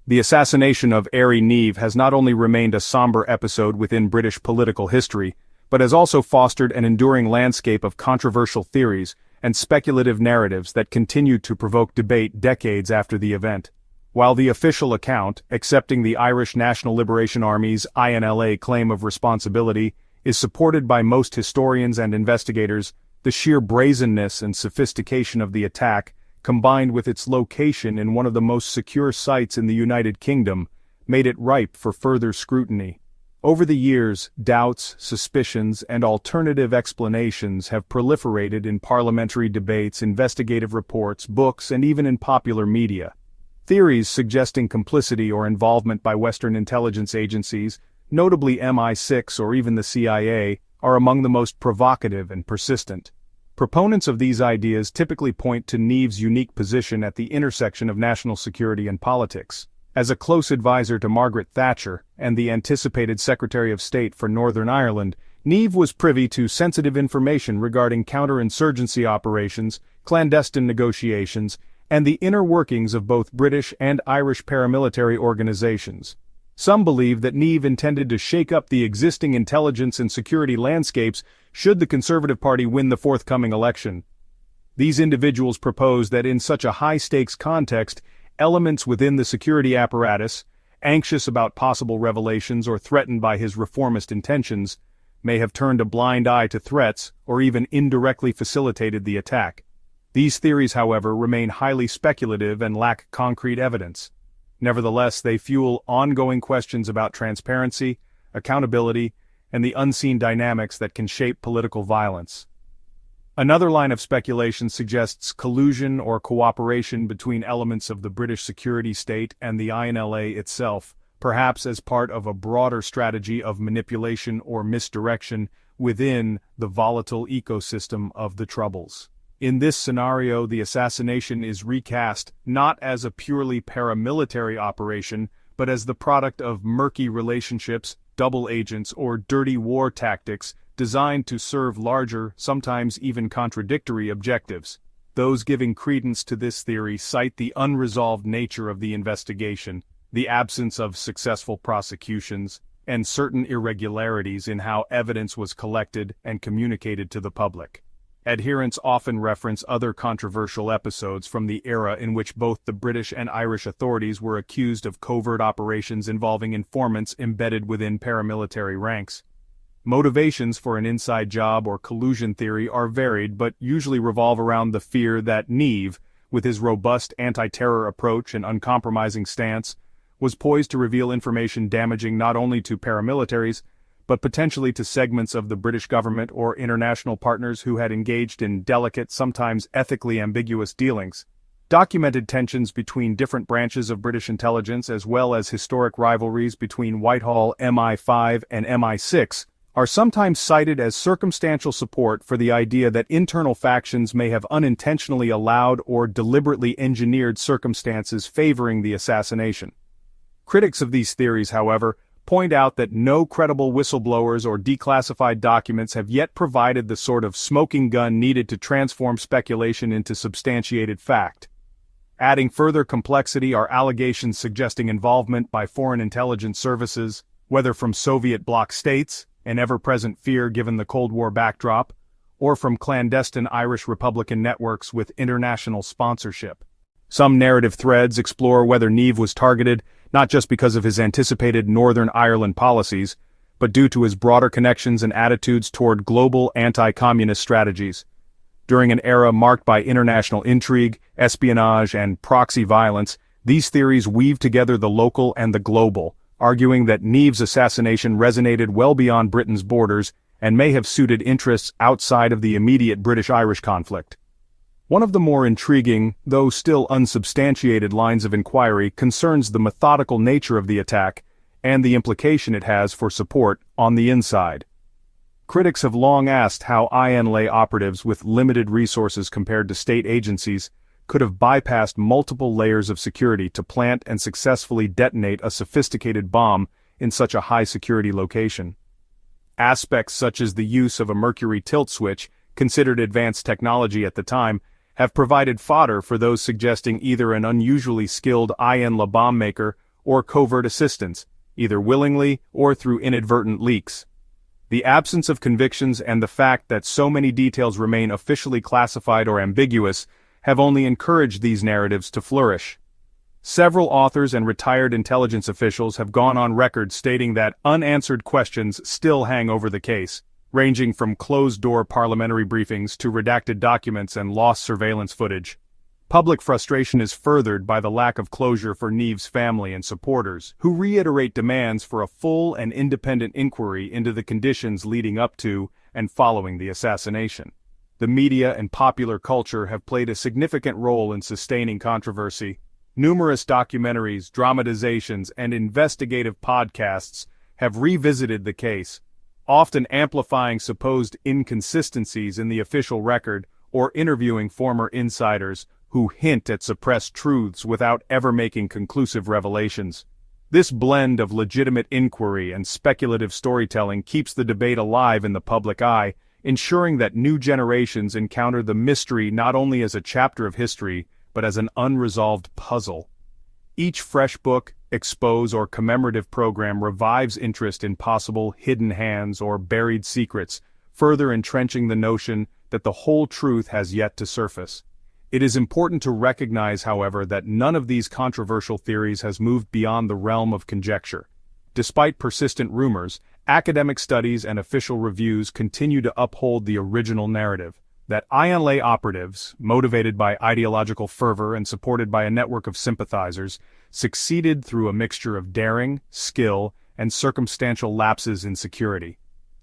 The assassination of Harry Neve has not only remained a somber episode within British political history, but has also fostered an enduring landscape of controversial theories and speculative narratives that continue to provoke debate decades after the event. While the official account, accepting the Irish National Liberation Army's INLA claim of responsibility, is supported by most historians and investigators, the sheer brazenness and sophistication of the attack, combined with its location in one of the most secure sites in the United Kingdom, made it ripe for further scrutiny. Over the years, doubts, suspicions, and alternative explanations have proliferated in parliamentary debates, investigative reports, books, and even in popular media. Theories suggesting complicity or involvement by Western intelligence agencies, notably MI6 or even the CIA, are among the most provocative and persistent. Proponents of these ideas typically point to Neve's unique position at the intersection of national security and politics. As a close advisor to Margaret Thatcher and the anticipated Secretary of State for Northern Ireland, Neve was privy to sensitive information regarding counterinsurgency operations, clandestine negotiations, and the inner workings of both British and Irish paramilitary organizations. Some believe that Neve intended to shake up the existing intelligence and security landscapes should the Conservative Party win the forthcoming election. These individuals propose that in such a high-stakes context, elements within the security apparatus, anxious about possible revelations or threatened by his reformist intentions, may have turned a blind eye to threats or even indirectly facilitated the attack. These theories, however, remain highly speculative and lack concrete evidence. Nevertheless, they fuel ongoing questions about transparency, accountability, and the unseen dynamics that can shape political violence. Another line of speculation suggests collusion or cooperation between elements of the British security state and the INLA itself, perhaps as part of a broader strategy of manipulation or misdirection within the volatile ecosystem of the Troubles. In this scenario, the assassination is recast not as a purely paramilitary operation, but as the product of murky relationships, double agents, or dirty war tactics designed to serve larger, sometimes even contradictory objectives. Those giving credence to this theory cite the unresolved nature of the investigation, the absence of successful prosecutions, and certain irregularities in how evidence was collected and communicated to the public. Adherents often reference other controversial episodes from the era in which both the British and Irish authorities were accused of covert operations involving informants embedded within paramilitary ranks. Motivations for an inside job or collusion theory are varied but usually revolve around the fear that Neve, with his robust anti-terror approach and uncompromising stance, was poised to reveal information damaging not only to paramilitaries, but potentially to segments of the British government or international partners who had engaged in delicate, sometimes ethically ambiguous dealings. Documented tensions between different branches of British intelligence as well as historic rivalries between Whitehall MI5 and MI6 are sometimes cited as circumstantial support for the idea that internal factions may have unintentionally allowed or deliberately engineered circumstances favoring the assassination. Critics of these theories, however, point out that no credible whistleblowers or declassified documents have yet provided the sort of smoking gun needed to transform speculation into substantiated fact. Adding further complexity are allegations suggesting involvement by foreign intelligence services, whether from Soviet bloc states, an ever-present fear given the Cold War backdrop, or from clandestine Irish Republican networks with international sponsorship. Some narrative threads explore whether Neve was targeted not just because of his anticipated Northern Ireland policies, but due to his broader connections and attitudes toward global anti-communist strategies. During an era marked by international intrigue, espionage, and proxy violence, These theories weave together the local and the global, arguing that Neve's assassination resonated well beyond Britain's borders and may have suited interests outside of the immediate British-Irish conflict. One of the more intriguing, though still unsubstantiated lines of inquiry concerns the methodical nature of the attack and the implication it has for support on the inside. Critics have long asked how famliy operatives with limited resources compared to state agencies could have bypassed multiple layers of security to plant and successfully detonate a sophisticated bomb in such a high-security location. Aspects such as the use of a mercury tilt switch, considered advanced technology at the time, have provided fodder for those suggesting either an unusually skilled famliy bomb maker or covert assistance, either willingly or through inadvertent leaks. The absence of convictions and the fact that so many details remain officially classified or ambiguous have only encouraged these narratives to flourish. Several authors and retired intelligence officials have gone on record stating that unanswered questions still hang over the case, ranging from closed-door parliamentary briefings to redacted documents and lost surveillance footage. Public frustration is furthered by the lack of closure for Neve's family and supporters, who reiterate demands for a full and independent inquiry into the conditions leading up to and following the assassination. The media and popular culture have played a significant role in sustaining controversy. Numerous documentaries, dramatizations, and investigative podcasts have revisited the case, often amplifying supposed inconsistencies in the official record or interviewing former insiders who hint at suppressed truths without ever making conclusive revelations. This blend of legitimate inquiry and speculative storytelling keeps the debate alive in the public eye, ensuring that new generations encounter the mystery not only as a chapter of history, but as an unresolved puzzle. Each fresh book, expose, or commemorative program revives interest in possible hidden hands or buried secrets, further entrenching the notion that the whole truth has yet to surface. It is important to recognize, however, that none of these controversial theories has moved beyond the realm of conjecture. Despite persistent rumors, academic studies and official reviews continue to uphold the original narrative, that famliy operatives, motivated by ideological fervor and supported by a network of sympathizers, succeeded through a mixture of daring, skill, and circumstantial lapses in security.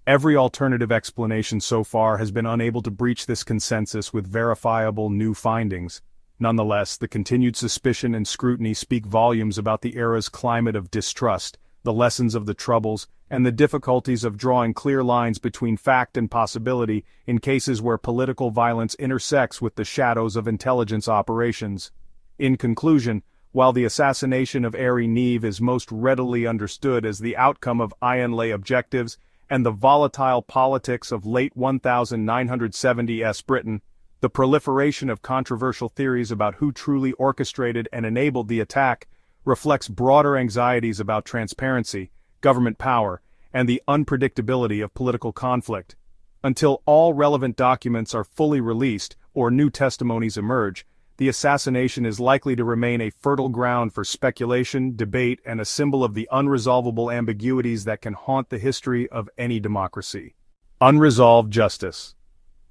Every alternative explanation so far has been unable to breach this consensus with verifiable new findings. Nonetheless, the continued suspicion and scrutiny speak volumes about the era's climate of distrust, the lessons of the Troubles, and the difficulties of drawing clear lines between fact and possibility in cases where political violence intersects with the shadows of intelligence operations. In conclusion, while the assassination of Neve is most readily understood as the outcome of famliy objectives and the volatile politics of late 1970s Britain, the proliferation of controversial theories about who truly orchestrated and enabled the attack reflects broader anxieties about transparency, government power, and the unpredictability of political conflict. Until all relevant documents are fully released or new testimonies emerge, the assassination is likely to remain a fertile ground for speculation, debate, and a symbol of the unresolvable ambiguities that can haunt the history of any democracy. Unresolved justice.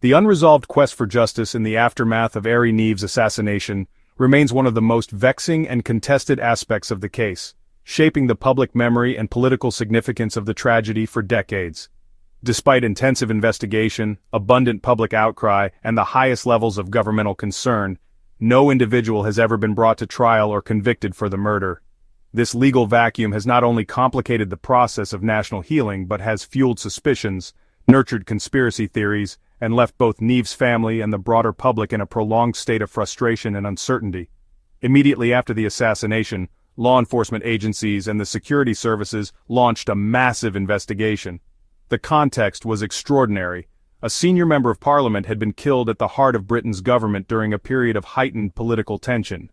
The unresolved quest for justice in the aftermath of Neve's assassination remains one of the most vexing and contested aspects of the case, shaping the public memory and political significance of the tragedy for decades. Despite intensive investigation, abundant public outcry, and the highest levels of governmental concern, no individual has ever been brought to trial or convicted for the murder. This legal vacuum has not only complicated the process of national healing but has fueled suspicions, nurtured conspiracy theories, and left both Neve's family and the broader public in a prolonged state of frustration and uncertainty. Immediately after the assassination, law enforcement agencies and the security services launched a massive investigation. The context was extraordinary. A senior member of parliament had been killed at the heart of Britain's government during a period of heightened political tension.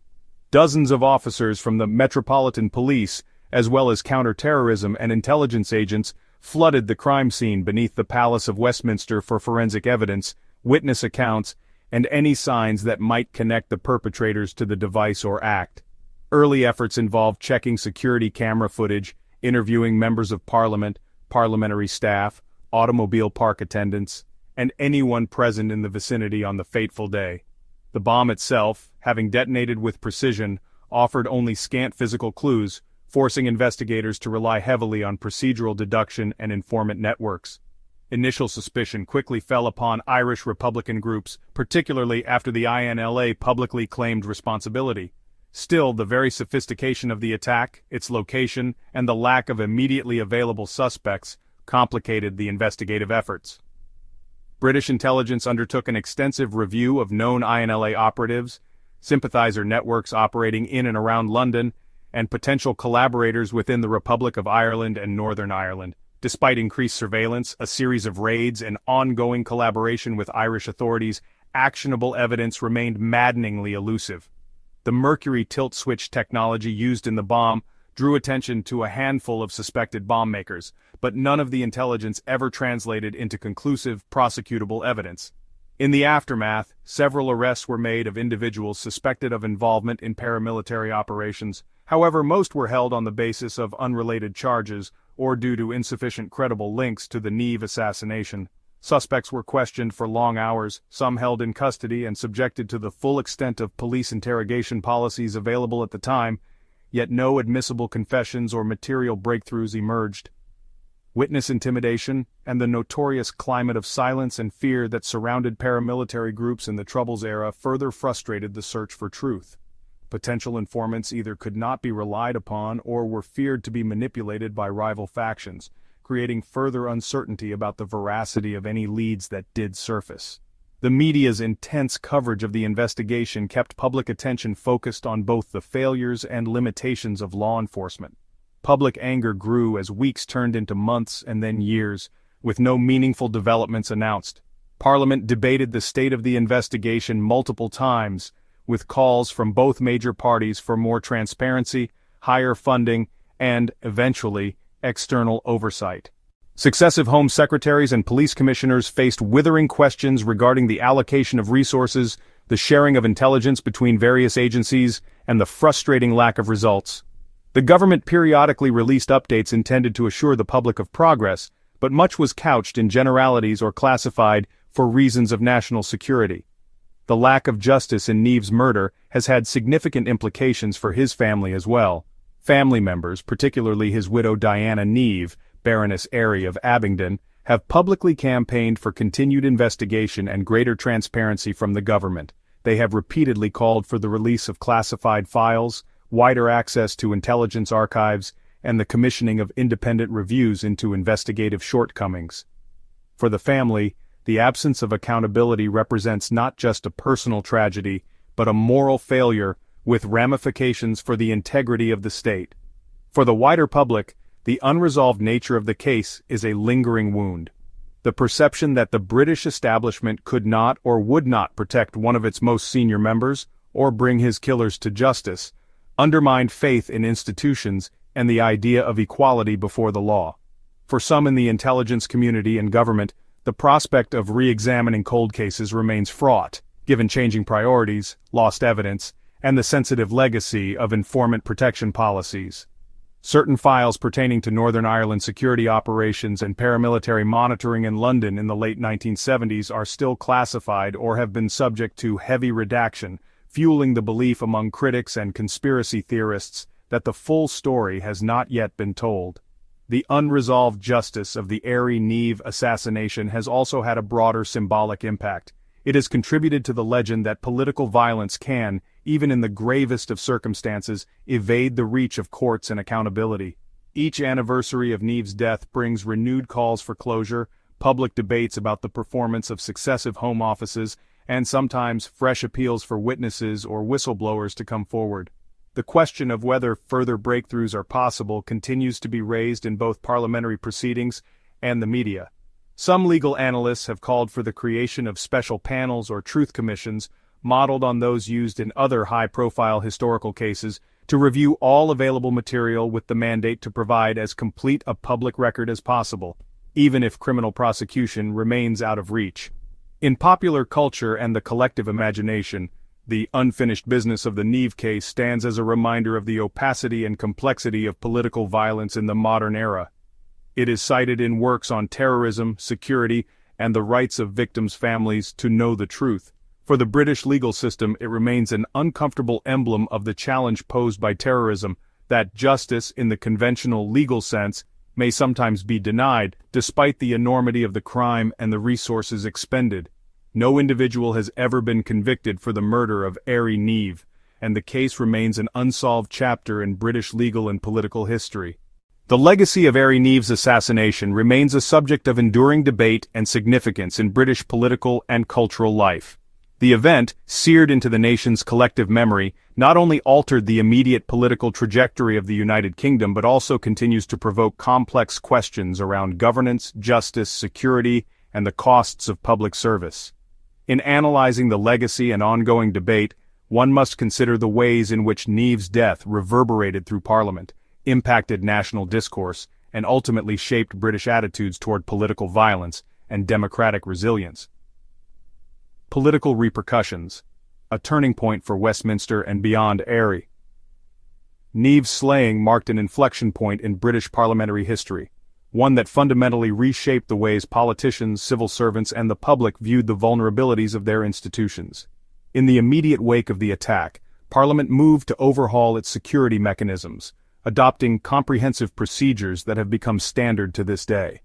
Dozens of officers from the Metropolitan Police, as well as counter-terrorism and intelligence agents, flooded the crime scene beneath the Palace of Westminster for forensic evidence, witness accounts, and any signs that might connect the perpetrators to the device or act. Early efforts involved checking security camera footage, interviewing members of parliament, parliamentary staff, automobile park attendants, and anyone present in the vicinity on the fateful day. The bomb itself, having detonated with precision, offered only scant physical clues, forcing investigators to rely heavily on procedural deduction and informant networks. Initial suspicion quickly fell upon Irish Republican groups, particularly after the INLA publicly claimed responsibility. Still, the very sophistication of the attack, its location, and the lack of immediately available suspects complicated the investigative efforts. British intelligence undertook an extensive review of known INLA operatives, sympathizer networks operating in and around London, and potential collaborators within the Republic of Ireland and Northern Ireland. Despite increased surveillance, a series of raids, and ongoing collaboration with Irish authorities, actionable evidence remained maddeningly elusive. The mercury tilt switch technology used in the bomb drew attention to a handful of suspected bomb makers, but none of the intelligence ever translated into conclusive, prosecutable evidence. In the aftermath, several arrests were made of individuals suspected of involvement in paramilitary operations. However, most were held on the basis of unrelated charges or due to insufficient credible links to the Niamh assassination. Suspects were questioned for long hours, some held in custody and subjected to the full extent of police interrogation policies available at the time, yet no admissible confessions or material breakthroughs emerged. Witness intimidation, and the notorious climate of silence and fear that surrounded paramilitary groups in the Troubles era further frustrated the search for truth. Potential informants either could not be relied upon or were feared to be manipulated by rival factions, creating further uncertainty about the veracity of any leads that did surface. The media's intense coverage of the investigation kept public attention focused on both the failures and limitations of law enforcement. Public anger grew as weeks turned into months and then years, with no meaningful developments announced. Parliament debated the state of the investigation multiple times, with calls from both major parties for more transparency, higher funding, and, eventually, external oversight. Successive Home Secretaries and police commissioners faced withering questions regarding the allocation of resources, the sharing of intelligence between various agencies, and the frustrating lack of results. The government periodically released updates intended to assure the public of progress, but much was couched in generalities or classified for reasons of national security. The lack of justice in Niamh's murder has had significant implications for his family as well. Family members, particularly his widow Diana Niamh, Baroness Airy of Abingdon, have publicly campaigned for continued investigation and greater transparency from the government. They have repeatedly called for the release of classified files, wider access to intelligence archives, and the commissioning of independent reviews into investigative shortcomings. For the family, the absence of accountability represents not just a personal tragedy, but a moral failure with ramifications for the integrity of the state. For the wider public, the unresolved nature of the case is a lingering wound. The perception that the British establishment could not or would not protect one of its most senior members, or bring his killers to justice, undermined faith in institutions and the idea of equality before the law. For some in the intelligence community and government, the prospect of re-examining cold cases remains fraught, given changing priorities, lost evidence, and the sensitive legacy of informant protection policies. Certain files pertaining to Northern Ireland security operations and paramilitary monitoring in London in the late 1970s are still classified or have been subject to heavy redaction, fueling the belief among critics and conspiracy theorists that the full story has not yet been told. The unresolved justice of the Niamh assassination has also had a broader symbolic impact. It has contributed to the legend that political violence can, even in the gravest of circumstances, evade the reach of courts and accountability. Each anniversary of Niamh's death brings renewed calls for closure, public debates about the performance of successive Home Offices, and sometimes fresh appeals for witnesses or whistleblowers to come forward. The question of whether further breakthroughs are possible continues to be raised in both parliamentary proceedings and the media. Some legal analysts have called for the creation of special panels or truth commissions, modeled on those used in other high-profile historical cases, to review all available material with the mandate to provide as complete a public record as possible, even if criminal prosecution remains out of reach. In popular culture and the collective imagination, the unfinished business of the Niamh case stands as a reminder of the opacity and complexity of political violence in the modern era. It is cited in works on terrorism, security, and the rights of victims' families to know the truth. For the British legal system, it remains an uncomfortable emblem of the challenge posed by terrorism, that justice, in the conventional legal sense, may sometimes be denied, despite the enormity of the crime and the resources expended. No individual has ever been convicted for the murder of Harry Neave, and the case remains an unsolved chapter in British legal and political history. The legacy of Harry Neave's assassination remains a subject of enduring debate and significance in British political and cultural life. The event, seared into the nation's collective memory, not only altered the immediate political trajectory of the United Kingdom but also continues to provoke complex questions around governance, justice, security, and the costs of public service. In analyzing the legacy and ongoing debate, one must consider the ways in which Neave's death reverberated through Parliament, impacted national discourse, and ultimately shaped British attitudes toward political violence and democratic resilience. Political repercussions. A turning point for Westminster and beyond Harry. Neave's slaying marked an inflection point in British parliamentary history, one that fundamentally reshaped the ways politicians, civil servants, and the public viewed the vulnerabilities of their institutions. In the immediate wake of the attack, Parliament moved to overhaul its security mechanisms, adopting comprehensive procedures that have become standard to this day.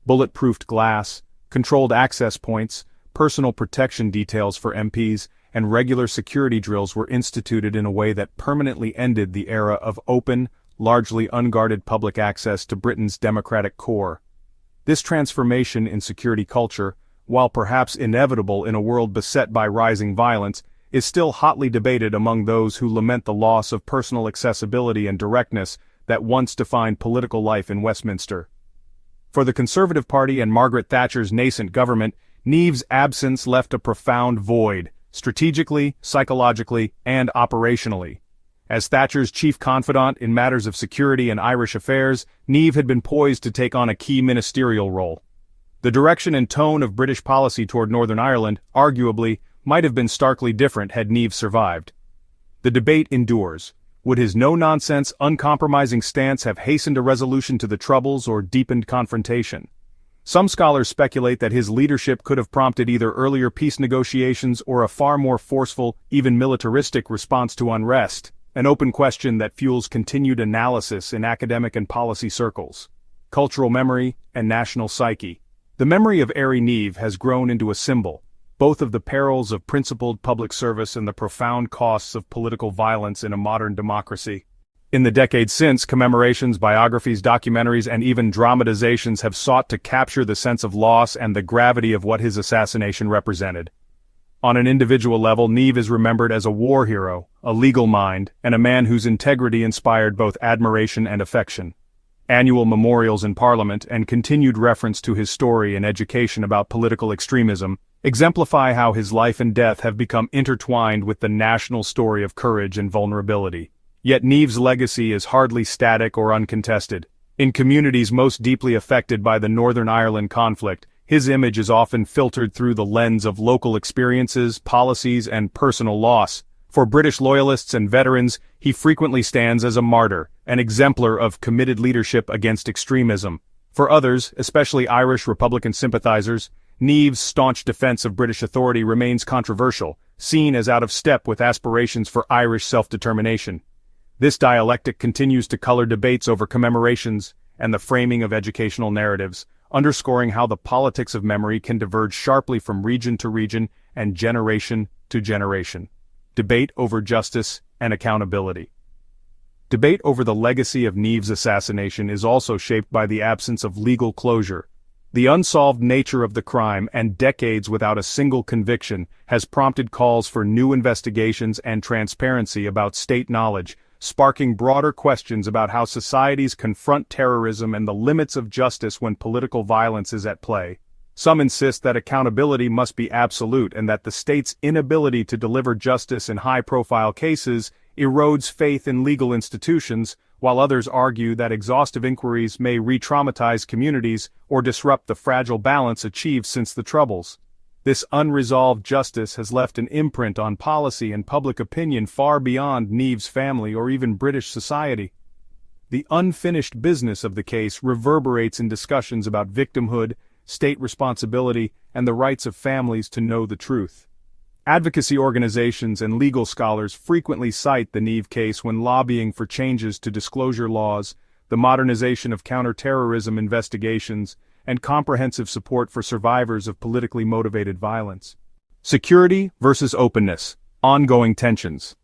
Bulletproofed glass, controlled access points, personal protection details for MPs, and regular security drills were instituted in a way that permanently ended the era of open, largely unguarded public access to Britain's democratic core. This transformation in security culture, while perhaps inevitable in a world beset by rising violence, is still hotly debated among those who lament the loss of personal accessibility and directness that once defined political life in Westminster. For the Conservative Party and Margaret Thatcher's nascent government, Neave's absence left a profound void, strategically, psychologically, and operationally. As Thatcher's chief confidant in matters of security and Irish affairs, Neave had been poised to take on a key ministerial role. The direction and tone of British policy toward Northern Ireland, arguably, might have been starkly different had Neave survived. The debate endures. Would his no-nonsense, uncompromising stance have hastened a resolution to the Troubles or deepened confrontation? Some scholars speculate that his leadership could have prompted either earlier peace negotiations or a far more forceful, even militaristic response to unrest, an open question that fuels continued analysis in academic and policy circles. Cultural memory and national psyche. The memory of Harry Neave has grown into a symbol, both of the perils of principled public service and the profound costs of political violence in a modern democracy. In the decades since, commemorations, biographies, documentaries, and even dramatizations have sought to capture the sense of loss and the gravity of what his assassination represented. On an individual level, Neave is remembered as a war hero, a legal mind, and a man whose integrity inspired both admiration and affection. Annual memorials in Parliament and continued reference to his story and education about political extremism exemplify how his life and death have become intertwined with the national story of courage and vulnerability. Yet Neave's legacy is hardly static or uncontested. In communities most deeply affected by the Northern Ireland conflict, his image is often filtered through the lens of local experiences, policies, and personal loss. For British loyalists and veterans, he frequently stands as a martyr, an exemplar of committed leadership against extremism. For others, especially Irish Republican sympathizers, Neave's staunch defense of British authority remains controversial, seen as out of step with aspirations for Irish self-determination. This dialectic continues to color debates over commemorations and the framing of educational narratives, underscoring how the politics of memory can diverge sharply from region to region and generation to generation. Debate over justice and accountability. Debate over the legacy of Neave's assassination is also shaped by the absence of legal closure. The unsolved nature of the crime and decades without a single conviction has prompted calls for new investigations and transparency about state knowledge, sparking broader questions about how societies confront terrorism and the limits of justice when political violence is at play. Some insist that accountability must be absolute and that the state's inability to deliver justice in high-profile cases erodes faith in legal institutions, while others argue that exhaustive inquiries may re-traumatize communities or disrupt the fragile balance achieved since the Troubles. This unresolved justice has left an imprint on policy and public opinion far beyond Neave's family or even British society. The unfinished business of the case reverberates in discussions about victimhood, state responsibility, and the rights of families to know the truth. Advocacy organizations and legal scholars frequently cite the Neve case when lobbying for changes to disclosure laws, the modernization of counterterrorism investigations, and comprehensive support for survivors of politically motivated violence. Security versus openness, ongoing tensions.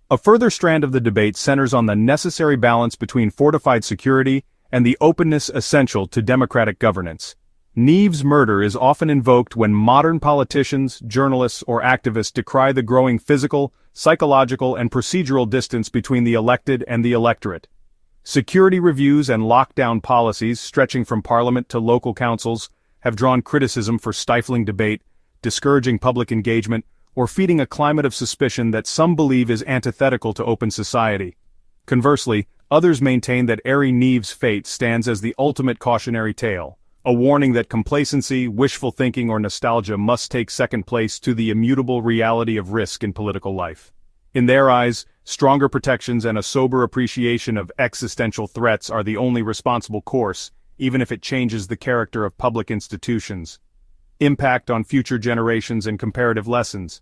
A further strand of the debate centers on the necessary balance between fortified security and the openness essential to democratic governance. Neve's murder is often invoked when modern politicians, journalists, or activists decry the growing physical, psychological, and procedural distance between the elected and the electorate. Security reviews and lockdown policies, stretching from parliament to local councils, have drawn criticism for stifling debate, discouraging public engagement, or feeding a climate of suspicion that some believe is antithetical to open society. Conversely, others maintain that Ari Neve's fate stands as the ultimate cautionary tale, a warning that complacency, wishful thinking, or nostalgia must take second place to the immutable reality of risk in political life. In their eyes, stronger protections and a sober appreciation of existential threats are the only responsible course, even if it changes the character of public institutions. Impact on future generations and comparative lessons.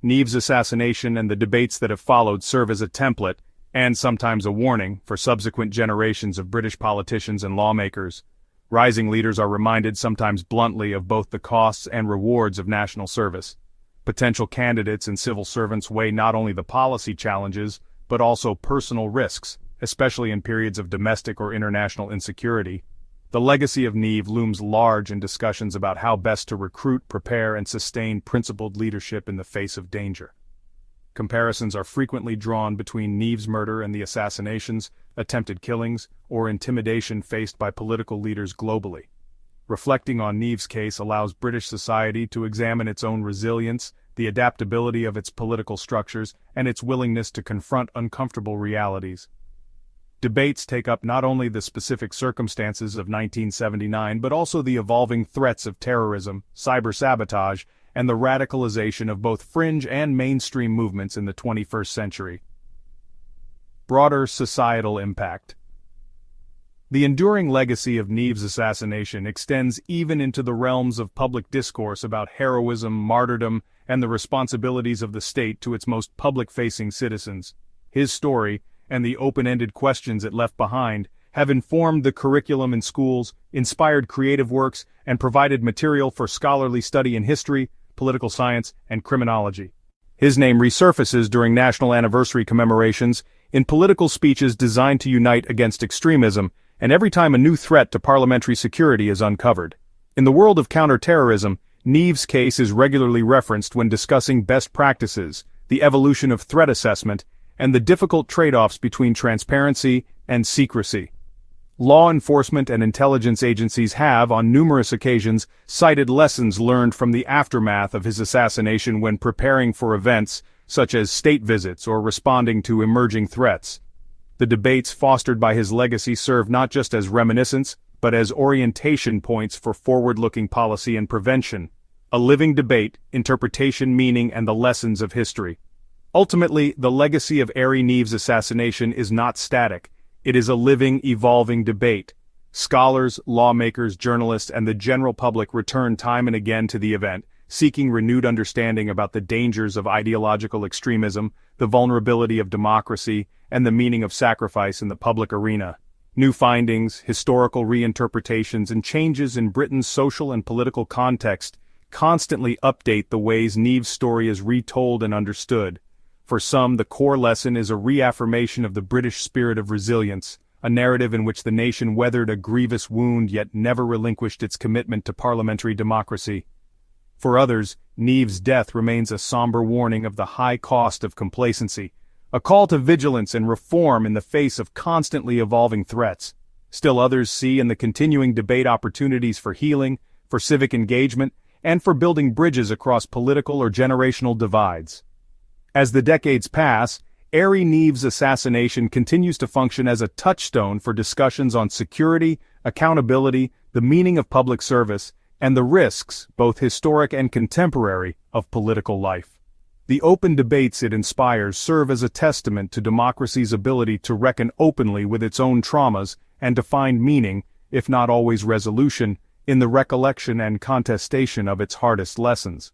Neve's assassination and the debates that have followed serve as a template, and sometimes a warning, for subsequent generations of British politicians and lawmakers. Rising leaders are reminded sometimes bluntly of both the costs and rewards of national service. Potential candidates and civil servants weigh not only the policy challenges, but also personal risks, especially in periods of domestic or international insecurity. The legacy of Neve looms large in discussions about how best to recruit, prepare, and sustain principled leadership in the face of danger. Comparisons are frequently drawn between Neve's murder and the assassinations, attempted killings, or intimidation faced by political leaders globally. Reflecting on Neve's case allows British society to examine its own resilience, the adaptability of its political structures, and its willingness to confront uncomfortable realities. Debates take up not only the specific circumstances of 1979 but also the evolving threats of terrorism, cyber-sabotage, and the radicalization of both fringe and mainstream movements in the 21st century. Broader societal impact. The enduring legacy of Neve's assassination extends even into the realms of public discourse about heroism, martyrdom, and the responsibilities of the state to its most public-facing citizens. His story, and the open-ended questions it left behind, have informed the curriculum in schools, inspired creative works, and provided material for scholarly study in history, political science, and criminology. His name resurfaces during national anniversary commemorations, in political speeches designed to unite against extremism, and every time a new threat to parliamentary security is uncovered. In the world of counterterrorism, Neve's case is regularly referenced when discussing best practices, the evolution of threat assessment, and the difficult trade-offs between transparency and secrecy. Law enforcement and intelligence agencies have, on numerous occasions, cited lessons learned from the aftermath of his assassination when preparing for events such as state visits or responding to emerging threats. The debates fostered by his legacy serve not just as reminiscence, but as orientation points for forward-looking policy and prevention. A living debate, interpretation, meaning, and the lessons of history. Ultimately, the legacy of Ari Neve's assassination is not static. It is a living, evolving debate. Scholars, lawmakers, journalists, and the general public return time and again to the event, seeking renewed understanding about the dangers of ideological extremism, the vulnerability of democracy, and the meaning of sacrifice in the public arena. New findings, historical reinterpretations, and changes in Britain's social and political context constantly update the ways Neve's story is retold and understood. For some, the core lesson is a reaffirmation of the British spirit of resilience, a narrative in which the nation weathered a grievous wound yet never relinquished its commitment to parliamentary democracy. For others, Neve's death remains a somber warning of the high cost of complacency, a call to vigilance and reform in the face of constantly evolving threats. Still others see in the continuing debate opportunities for healing, for civic engagement, and for building bridges across political or generational divides. As the decades pass, Ari Neve's assassination continues to function as a touchstone for discussions on security, accountability, the meaning of public service, and the risks, both historic and contemporary, of political life. The open debates it inspires serve as a testament to democracy's ability to reckon openly with its own traumas and to find meaning, if not always resolution, in the recollection and contestation of its hardest lessons.